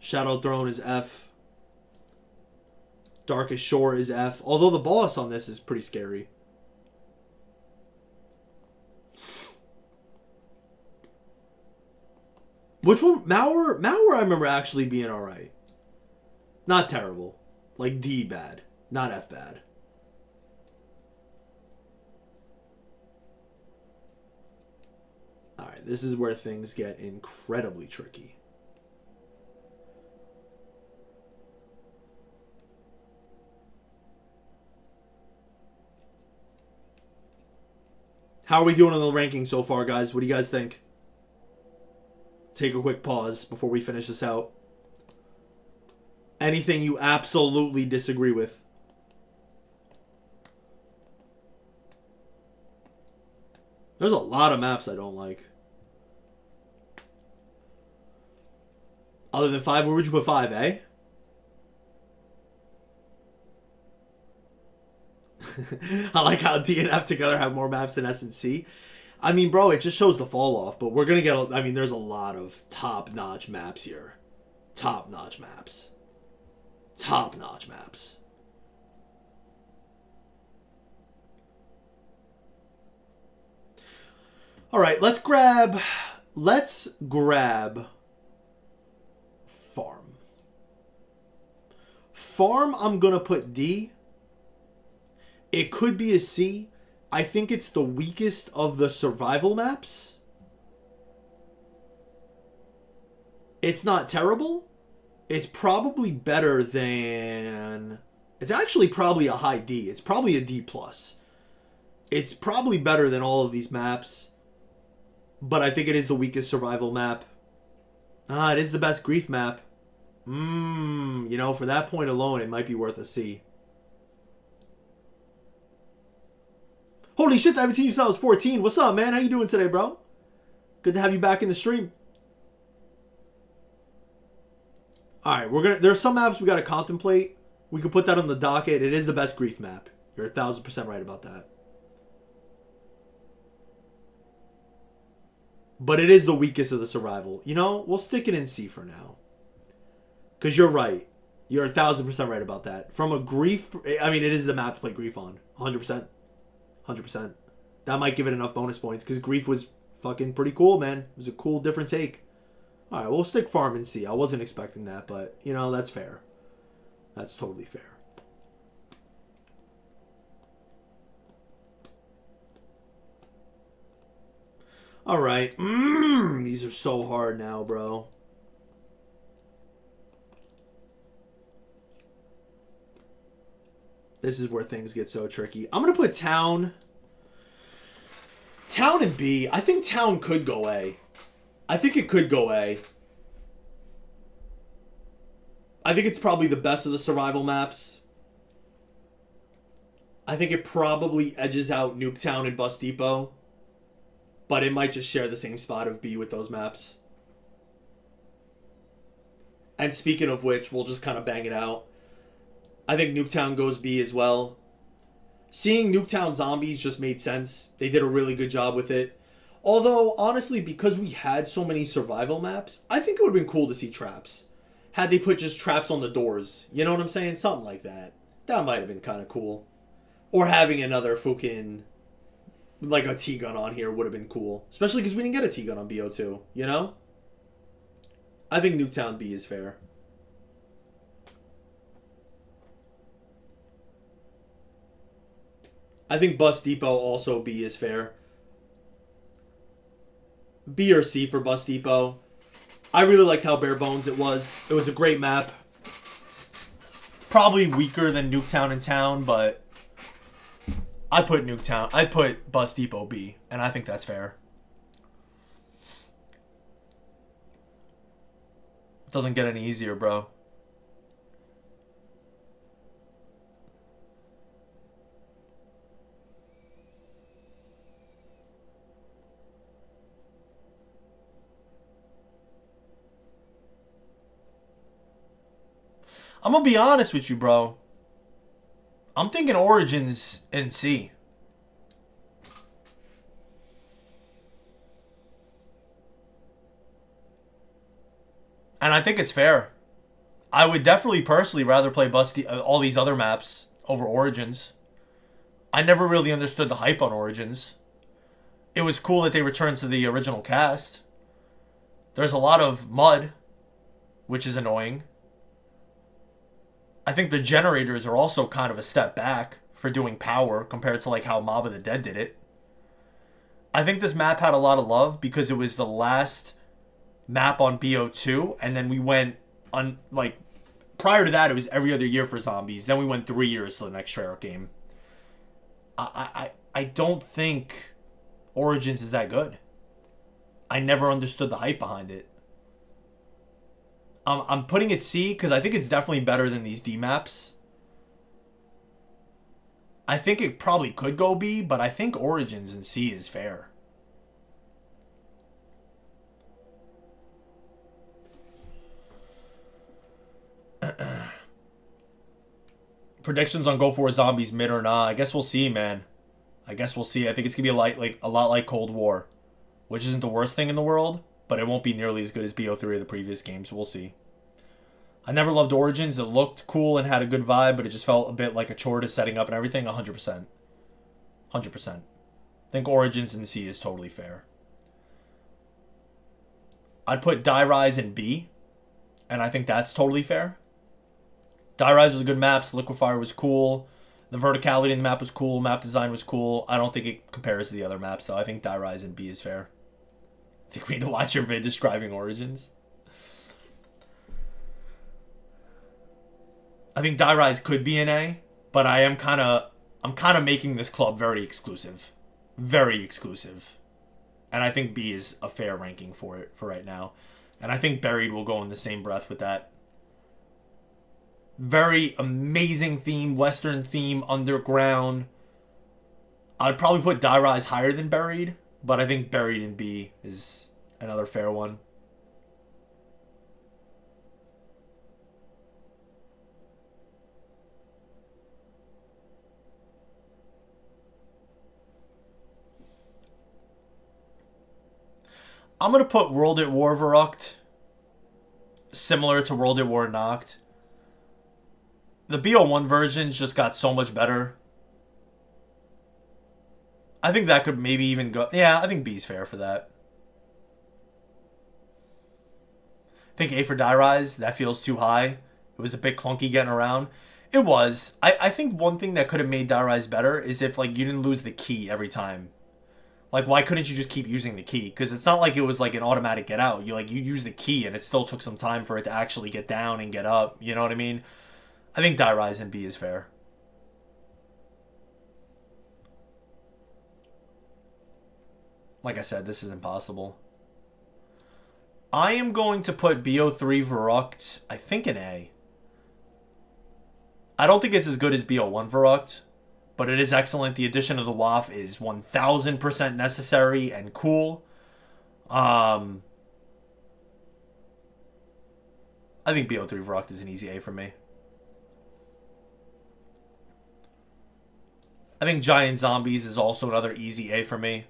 Shadow Throne is F. Darkest Shore is F. Although the boss on this is pretty scary. Which one? Mauer? Mauer I remember actually being alright. Not terrible. Like D bad. Not F bad. Alright, this is where things get incredibly tricky. How are we doing on the ranking so far, guys? What do you guys think? Take a quick pause before we finish this out. Anything you absolutely disagree with? There's a lot of maps I don't like. Other than 5, where would you put 5, eh? I like how D and F together have more maps than S and C. I mean, bro, it just shows the fall off, but we're going to get, I mean, there's a lot of top-notch maps here. Top-notch maps. Top-notch maps. All right, let's grab Farm. Farm, I'm going to put D. It could be a C. I think it's the weakest of the survival maps. It's not terrible. It's probably better than... It's actually probably a high D. It's probably a D+. It's probably better than all of these maps. But I think it is the weakest survival map. It is the best grief map. You know, for that point alone, it might be worth a C. Holy shit, I haven't seen you since I was 14. What's up, man? How you doing today, bro? Good to have you back in the stream. Alright, there's some maps we gotta contemplate. We could put that on the docket. It is the best grief map. You're 1000% right about that. But it is the weakest of the survival. You know, we'll stick it in C for now. Because you're right. You're 1000% right about that. From a grief... I mean, it is the map to play grief on. 100%. 100%. That might give it enough bonus points. Because grief was fucking pretty cool, man. It was a cool, different take. Alright, we'll stick farm in C. I wasn't expecting that, but, you know, that's fair. That's totally fair. Alright. These are so hard now, bro. This is where things get so tricky. I'm going to put Town. Town and B. I think Town could go A. I think it could go A. I think it's probably the best of the survival maps. I think it probably edges out Nuketown and Bus Depot. But it might just share the same spot of B with those maps. And speaking of which, we'll just kind of bang it out. I think Nuketown goes B as well. Seeing Nuketown Zombies just made sense. They did a really good job with it. Although, honestly, because we had so many survival maps, I think it would have been cool to see traps. Had they put just traps on the doors. You know what I'm saying? Something like that. That might have been kind of cool. Or having another fucking... like a T-gun on here would have been cool. Especially because we didn't get a T-gun on BO2. You know? I think Nuketown B is fair. I think Bus Depot also B is fair. B or C for Bus Depot. I really liked how bare bones it was. It was a great map. Probably weaker than Nuketown and Town, but I put Bus Depot B, and I think that's fair. It doesn't get any easier, bro. I'm gonna be honest with you, bro. I'm thinking Origins in C. And I think it's fair. I would definitely personally rather play all these other maps over Origins. I never really understood the hype on Origins. It was cool that they returned to the original cast. There's a lot of mud, which is annoying. I think the generators are also kind of a step back for doing power compared to like how Mob of the Dead did it. I think this map had a lot of love because it was the last map on BO2, and then we went on, like, prior to that it was every other year for zombies. Then we went 3 years to the next Treyarch game. I don't think Origins is that good. I never understood the hype behind it. I'm putting it C because I think it's definitely better than these D maps. I think it probably could go B, but I think Origins in C is fair. Predictions on Go for Zombies mid or not? I guess we'll see, man. I guess we'll see. I think it's gonna be a lot like Cold War, which isn't the worst thing in the world, but it won't be nearly as good as BO3 or the previous games. We'll see. I never loved Origins. It looked cool and had a good vibe, but it just felt a bit like a chore to setting up and everything. 100%. 100%. I think Origins in C is totally fair. I'd put Die Rise in B, and I think that's totally fair. Die Rise was a good map. Liquefier was cool. The verticality in the map was cool. Map design was cool. I don't think it compares to the other maps, though. I think Die Rise in B is fair. I think we need to watch your vid describing Origins. I think Die Rise could be an A, but I'm kind of making this club very exclusive. Very exclusive. And I think B is a fair ranking for it for right now. And I think Buried will go in the same breath with that. Very amazing theme, Western theme, underground. I'd probably put Die Rise higher than Buried, but I think Buried in B is another fair one. I'm going to put World at War Verrucht similar to World at War Nacht. The BO1 versions just got so much better. I think that could maybe even go... Yeah, I think B's fair for that. I think A for Die Rise, that feels too high. It was a bit clunky getting around. It was. I think one thing that could have made Die Rise better is if like you didn't lose the key every time. Like, why couldn't you just keep using the key? Because it's not like it was like an automatic get out. You use the key and it still took some time for it to actually get down and get up. You know what I mean? I think Die Rise in B is fair. Like I said, this is impossible. I am going to put BO3 Verrucht, I think, in A. I don't think it's as good as BO1 Verrucht, but it is excellent. The addition of the WAF is 1000% necessary and cool. I think BO3 Verrucht is an easy A for me. I think Giant Zombies is also another easy A for me.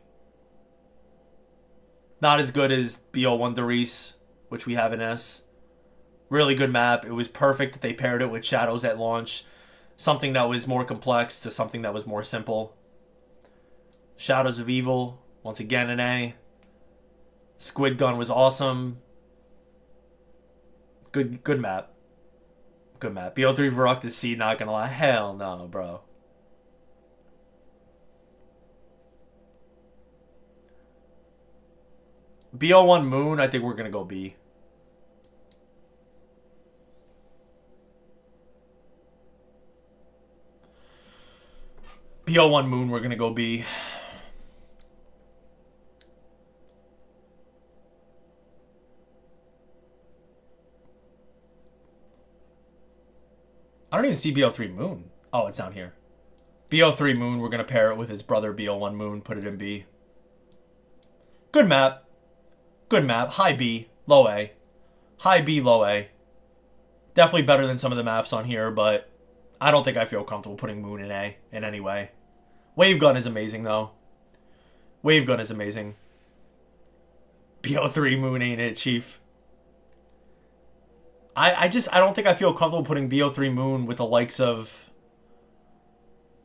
Not as good as BO1 Darice, which we have in S. Really good map. It was perfect that they paired it with Shadows at launch. Something that was more complex to something that was more simple. Shadows of Evil, once again an A. Squid Gun was awesome. Good map. Good map. BO3 Verrucht is C, not gonna lie. Hell no, bro. BO1 Moon, I think we're gonna go B. BO1 Moon, we're gonna go B. I don't even see BO3 Moon. Oh, it's down here. BO3 Moon, we're gonna pair it with his brother BO1 Moon, put it in B. Good map. Good map. High B, low A. High B, low A. Definitely better than some of the maps on here, but I don't think I feel comfortable putting Moon in A in any way. Wave Gun is amazing, though. Wave Gun is amazing. BO3 Moon ain't it, Chief. I don't think I feel comfortable putting BO3 Moon with the likes of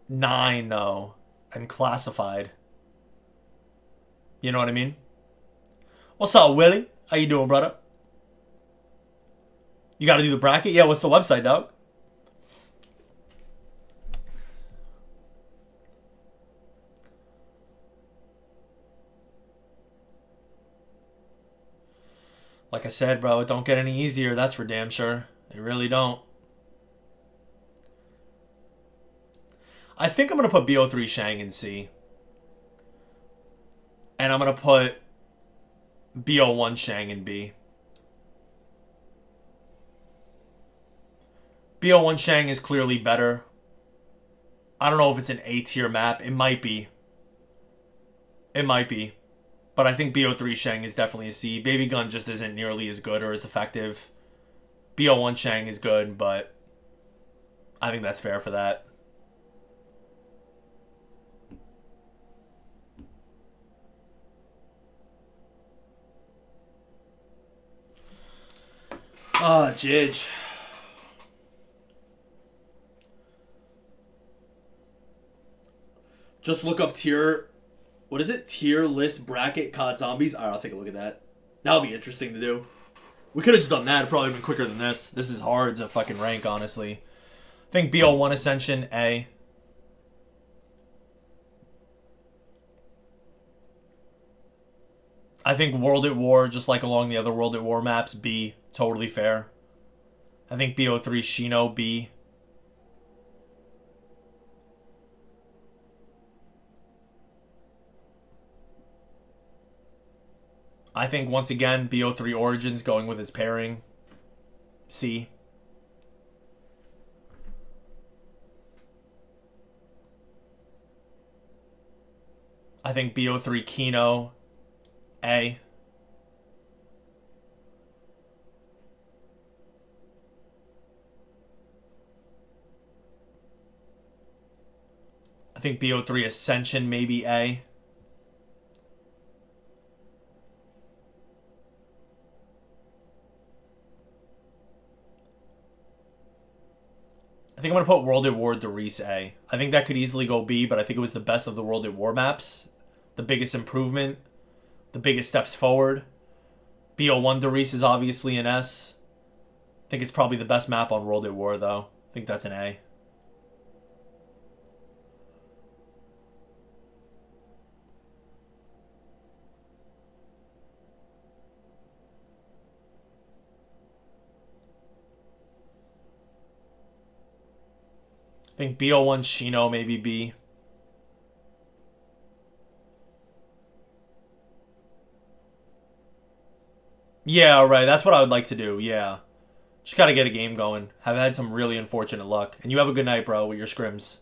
9, though, and Classified. You know what I mean? What's up, Willie? How you doing, brother? You gotta do the bracket? Yeah, what's the website, dog? Like I said, bro, it don't get any easier, that's for damn sure. They really don't. I think I'm gonna put BO3 Shang in C. And I'm going to put BO1 Shang in B. BO1 Shang is clearly better. I don't know if it's an A tier map. It might be. It might be. But I think BO3 Shang is definitely a C. Baby Gun just isn't nearly as good or as effective. BO1 Shang is good, but I think that's fair for that. Ah, Jidge. Just look up tier... What is it? Tier list bracket COD Zombies? Alright, I'll take a look at that. That'll be interesting to do. We could have just done that. It'd probably been quicker than this. This is hard to fucking rank, honestly. I think BO1 Ascension, A. I think World at War, just like along the other World at War maps, B. Totally fair. I think BO3 Shino, B. I think, once again, BO3 Origins going with its pairing, C. I think BO3 Kino, A. I think BO3 Ascension, maybe A. I think I'm going to put World at War Darius A. I think that could easily go B, but I think it was the best of the World at War maps. The biggest improvement. The biggest steps forward. BO1 Darius is obviously an S. I think it's probably the best map on World at War, though. I think that's an A. I think BO1 Shino, maybe B. Yeah, right. That's what I would like to do. Yeah. Just got to get a game going. Have had some really unfortunate luck. And you have a good night, bro, with your scrims.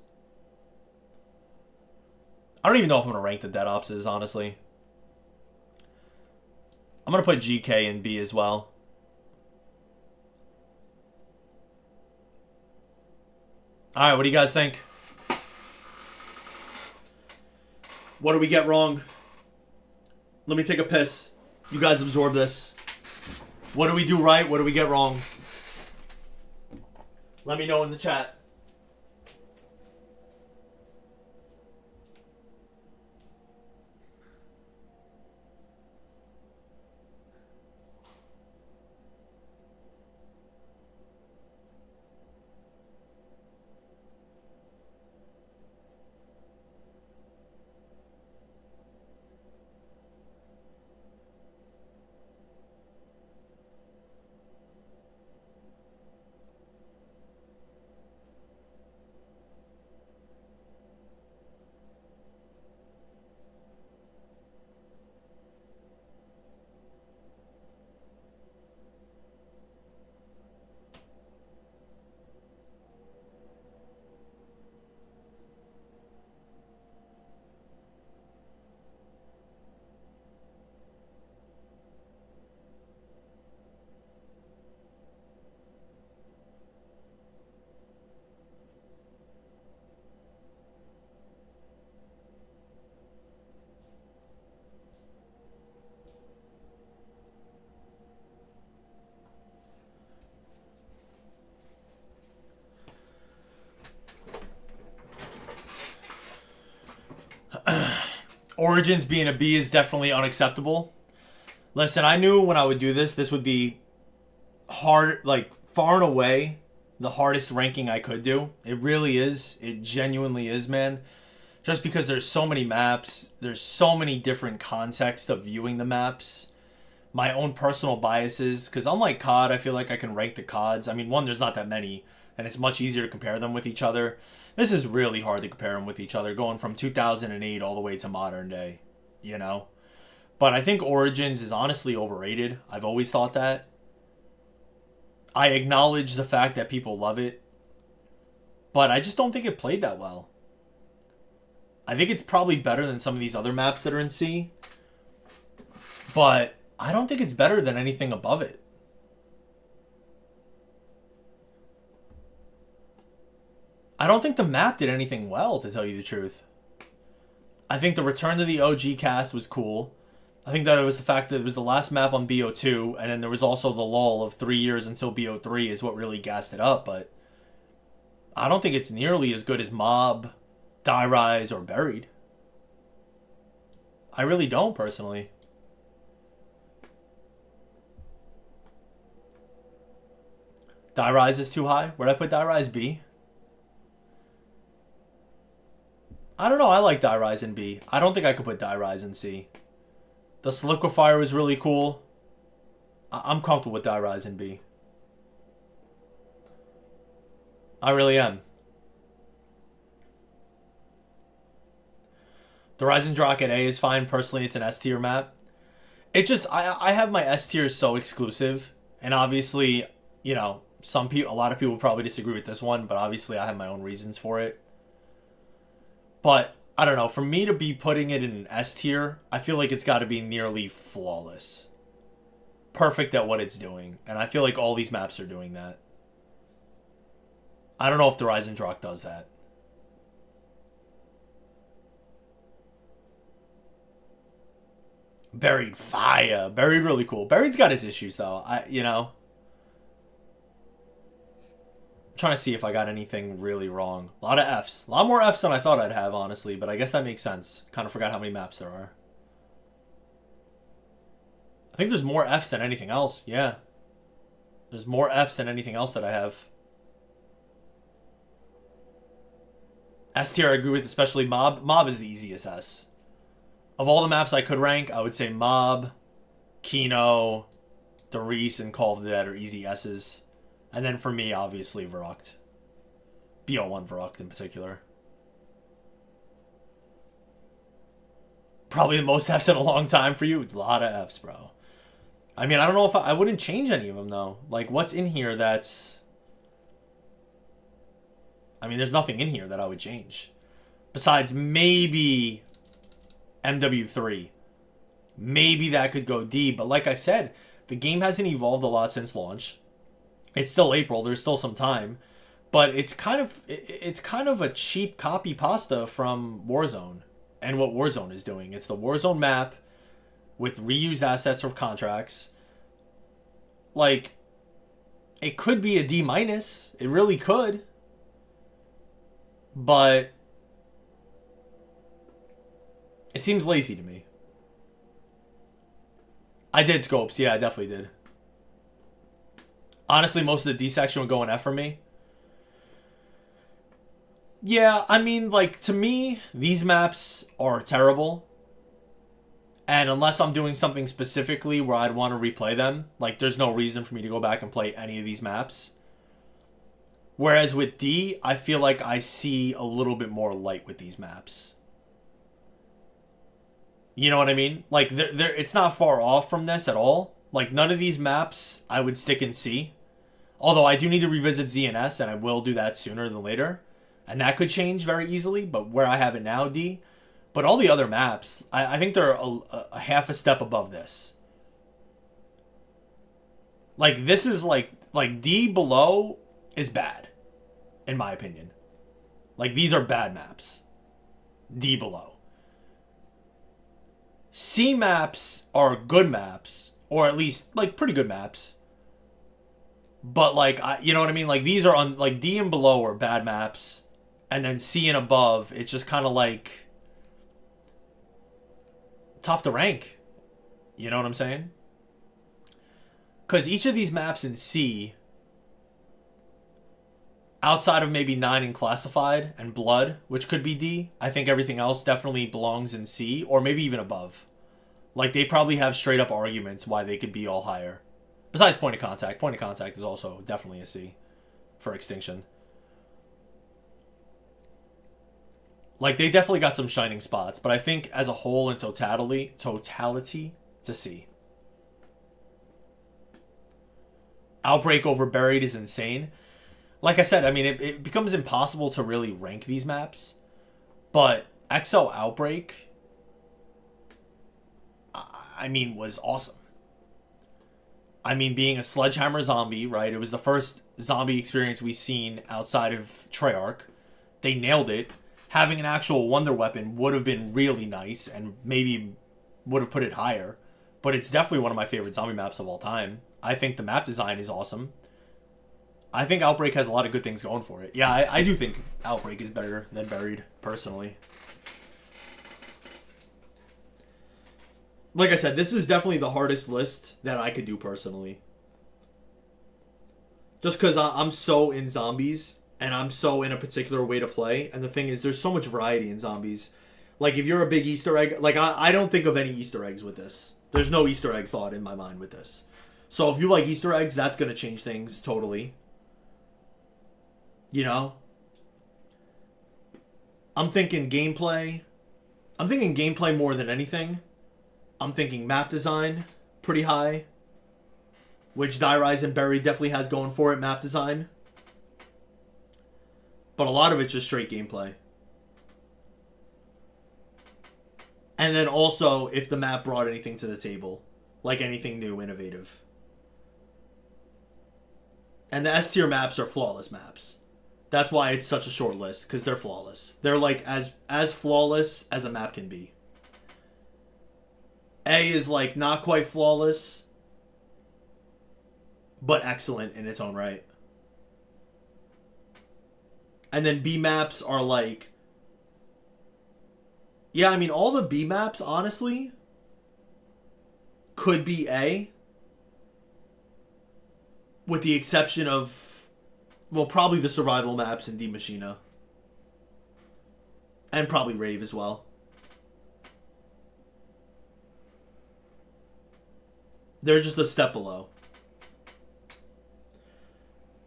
I don't even know if I'm going to rank the Dead Opses, honestly. I'm going to put GK in B as well. Alright, what do you guys think? What do we get wrong? Let me take a piss. You guys absorb this. What do we do right? What do we get wrong? Let me know in the chat. Origins being a B is definitely unacceptable. Listen, I knew when I would do this, this would be hard, like far and away the hardest ranking I could do. It really is. It genuinely is, man. Just because there's so many maps, there's so many different contexts of viewing the maps. My own personal biases, because unlike COD, I feel like I can rank the CODs. I mean, one, there's not that many, and it's much easier to compare them with each other. This is really hard to compare them with each other, going from 2008 all the way to modern day, you know? But I think Origins is honestly overrated. I've always thought that. I acknowledge the fact that people love it, but I just don't think it played that well. I think it's probably better than some of these other maps that are in C, but I don't think it's better than anything above it. I don't think the map did anything well, to tell you the truth. I think the return to the OG cast was cool. I think that it was the fact that it was the last map on BO2, and then there was also the lull of 3 years until BO3 is what really gassed it up, but I don't think it's nearly as good as Mob, Die Rise, or Buried. I really don't, personally. Die Rise is too high? Where'd I put Die Rise? B? I don't know. I like Die Rise in B. I don't think I could put Die Rise in C. The Solidifier was really cool. I'm comfortable with Die Rise in B. I really am. The Rising Rock at A is fine. Personally, it's an S tier map. It just, I have my S tiers so exclusive. And obviously, you know, a lot of people probably disagree with this one, but obviously I have my own reasons for it. But, I don't know, for me to be putting it in an S tier, I feel like it's got to be nearly flawless. Perfect at what it's doing. And I feel like all these maps are doing that. I don't know if the Rising Rock does that. Buried fire. Buried really cool. Buried's got its issues though. You know. I'm trying to see if I got anything really wrong. A lot of Fs. A lot more Fs than I thought I'd have, honestly, but I guess that makes sense. Kind of forgot how many maps there are. I think there's more Fs than anything else. Yeah. There's more Fs than anything else that I have. S tier I agree with, especially Mob. Mob is the easiest S. Of all the maps I could rank, I would say Mob, Kino, Derice, and Call of the Dead are easy S's. And then for me, obviously, Verrucht. BO1 Verrucht in particular. Probably the most Fs in a long time for you. A lot of Fs, bro. I mean, I don't know if I wouldn't change any of them, though. Like, what's in here that's... I mean, there's nothing in here that I would change. Besides maybe MW3. Maybe that could go D. But like I said, the game hasn't evolved a lot since launch. It's still April. There's still some time. But it's kind of a cheap copy pasta from Warzone and what Warzone is doing. It's the Warzone map with reused assets or contracts. Like, it could be a D-. It really could. But it seems lazy to me. I did scopes. Yeah, I definitely did. Honestly, most of the D section would go in F for me. Yeah, I mean, like, to me, these maps are terrible. And unless I'm doing something specifically where I'd want to replay them, like, there's no reason for me to go back and play any of these maps. Whereas with D, I feel like I see a little bit more light with these maps. You know what I mean? Like, it's not far off from this at all. Like, none of these maps I would stick in C. Although I do need to revisit Z and S, and I will do that sooner than later. And that could change very easily, but where I have it now, D. But all the other maps, I think they're a half a step above this. Like, this is like D below is bad, in my opinion. Like, these are bad maps. D below. C maps are good maps, or at least, like, pretty good maps. But, like, you know what I mean? Like, these are, like, D and below are bad maps. And then C and above, it's just kind of, like, tough to rank. You know what I'm saying? Because each of these maps in C, outside of maybe 9 in Classified and Blood, which could be D, I think everything else definitely belongs in C, or maybe even above. Like, they probably have straight up arguments why they could be all higher. Besides Point of Contact. Point of Contact is also definitely a C for Extinction. Like, they definitely got some shining spots, but I think as a whole and totality, to see. Outbreak over Buried is insane. Like I said, I mean, it becomes impossible to really rank these maps, but XL Outbreak, I mean, was awesome. I mean, being a sledgehammer zombie, right? It was the first zombie experience we've seen outside of Treyarch. They nailed it. Having an actual wonder weapon would have been really nice and maybe would have put it higher. But it's definitely one of my favorite zombie maps of all time. I think the map design is awesome. I think Outbreak has a lot of good things going for it. Yeah, I do think Outbreak is better than Buried, personally. Like I said, this is definitely the hardest list that I could do personally. Just because I'm so in zombies, and I'm so in a particular way to play. And the thing is, there's so much variety in zombies. Like, if you're a big Easter egg... Like, I don't think of any Easter eggs with this. There's no Easter egg thought in my mind with this. So if you like Easter eggs, that's going to change things totally. You know? I'm thinking gameplay. I'm thinking gameplay more than anything. I'm thinking map design, pretty high. Which Die Rise and Buried definitely has going for it, map design. But a lot of it's just straight gameplay. And then also, if the map brought anything to the table. Like anything new, innovative. And the S tier maps are flawless maps. That's why it's such a short list, because they're flawless. They're like as flawless as a map can be. A is like not quite flawless, but excellent in its own right. And then B maps are like... Yeah, I mean, all the B maps, honestly, could be A. With the exception of, well, probably the survival maps in D Machina. And probably Rave as well. They're just a step below.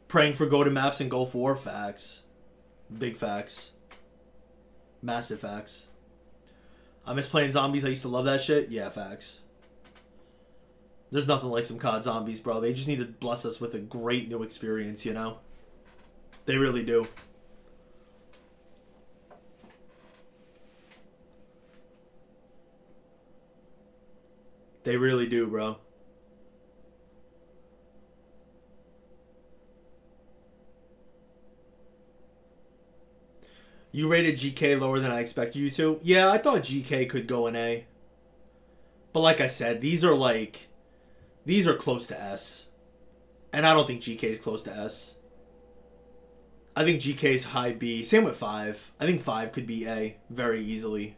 Praying for go to maps and go for facts. Big facts. Massive facts. I miss playing zombies. I used to love that shit. Yeah, facts. There's nothing like some COD zombies, bro. They just need to bless us with a great new experience, you know? They really do. They really do, bro. You rated GK lower than I expected you to? Yeah, I thought GK could go in A. But like I said, these are like... These are close to S. And I don't think GK is close to S. I think GK is high B. Same with 5. I think 5 could be A very easily.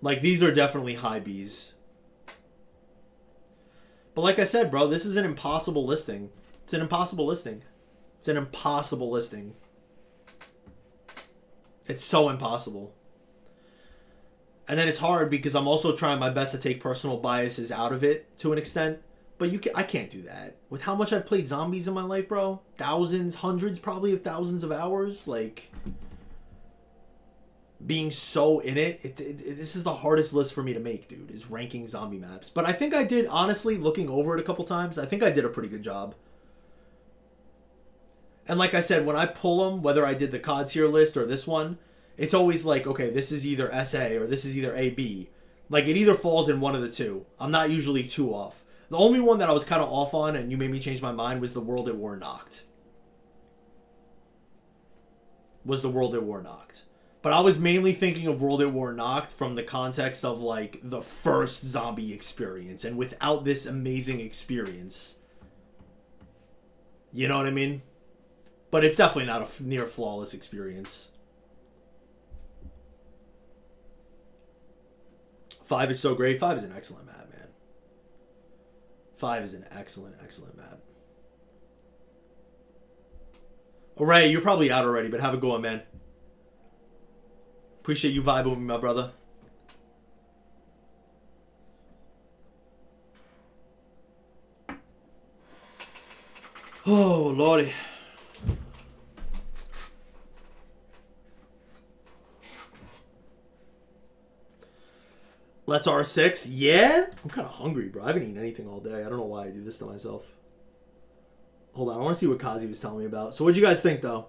Like, these are definitely high Bs. But like I said, bro, this is an impossible listing. It's an impossible listing. It's an impossible listing. It's so impossible. And then it's hard because I'm also trying my best to take personal biases out of it to an extent. But I can't do that. With how much I've played zombies in my life, bro. Thousands, hundreds probably of thousands of hours. Like, being so in it, this is the hardest list for me to make, dude, is ranking zombie maps. But I think I did, honestly, looking over it a couple times, I think I did a pretty good job. And like I said, when I pull them, whether I did the COD tier list or this one, it's always like, okay, this is either SA or this is either AB. Like, it either falls in one of the two. I'm not usually too off. The only one that I was kind of off on, and you made me change my mind, was the World at War Knocked. But I was mainly thinking of World at War Knocked from the context of, like, the first zombie experience. And without this amazing experience, you know what I mean? But it's definitely not a near flawless experience. 5 is so great. 5 is an excellent map, man. 5 is an excellent, excellent map. Oh, Ray, you're probably out already, but have a go on, man. Appreciate you vibing with me, my brother. Oh, lordy. Let's R6. Yeah? I'm kind of hungry, bro. I haven't eaten anything all day. I don't know why I do this to myself. Hold on. I want to see what Kazi was telling me about. So what'd you guys think, though?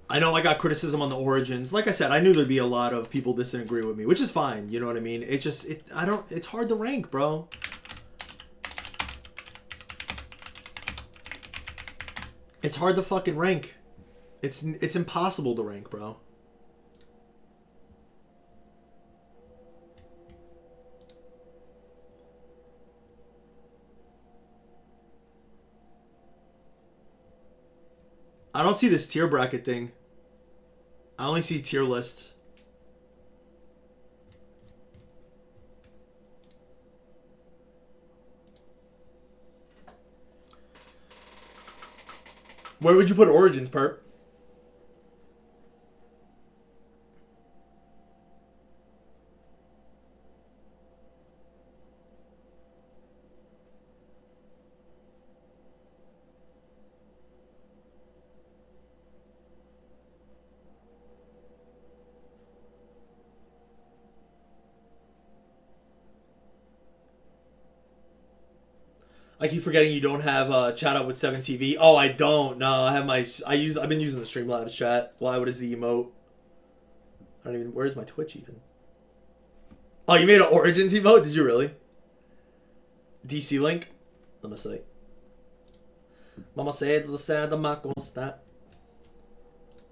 I know I got criticism on the Origins. Like I said, I knew there'd be a lot of people disagree with me, which is fine. You know what I mean? It's hard to rank, bro. It's hard to fucking rank. It's impossible to rank, bro. I don't see this tier bracket thing. I only see tier lists. Where would you put Origins, Perp? I keep forgetting you don't have chat up with 7TV. Oh, I don't. No, I have my. I've been using the Streamlabs chat. Why? What is the emote? I don't even. Where's my Twitch even? Oh, you made an Origins emote? Did you really? DC link. Let me see. Mama said the sad, I'm not gonna stop.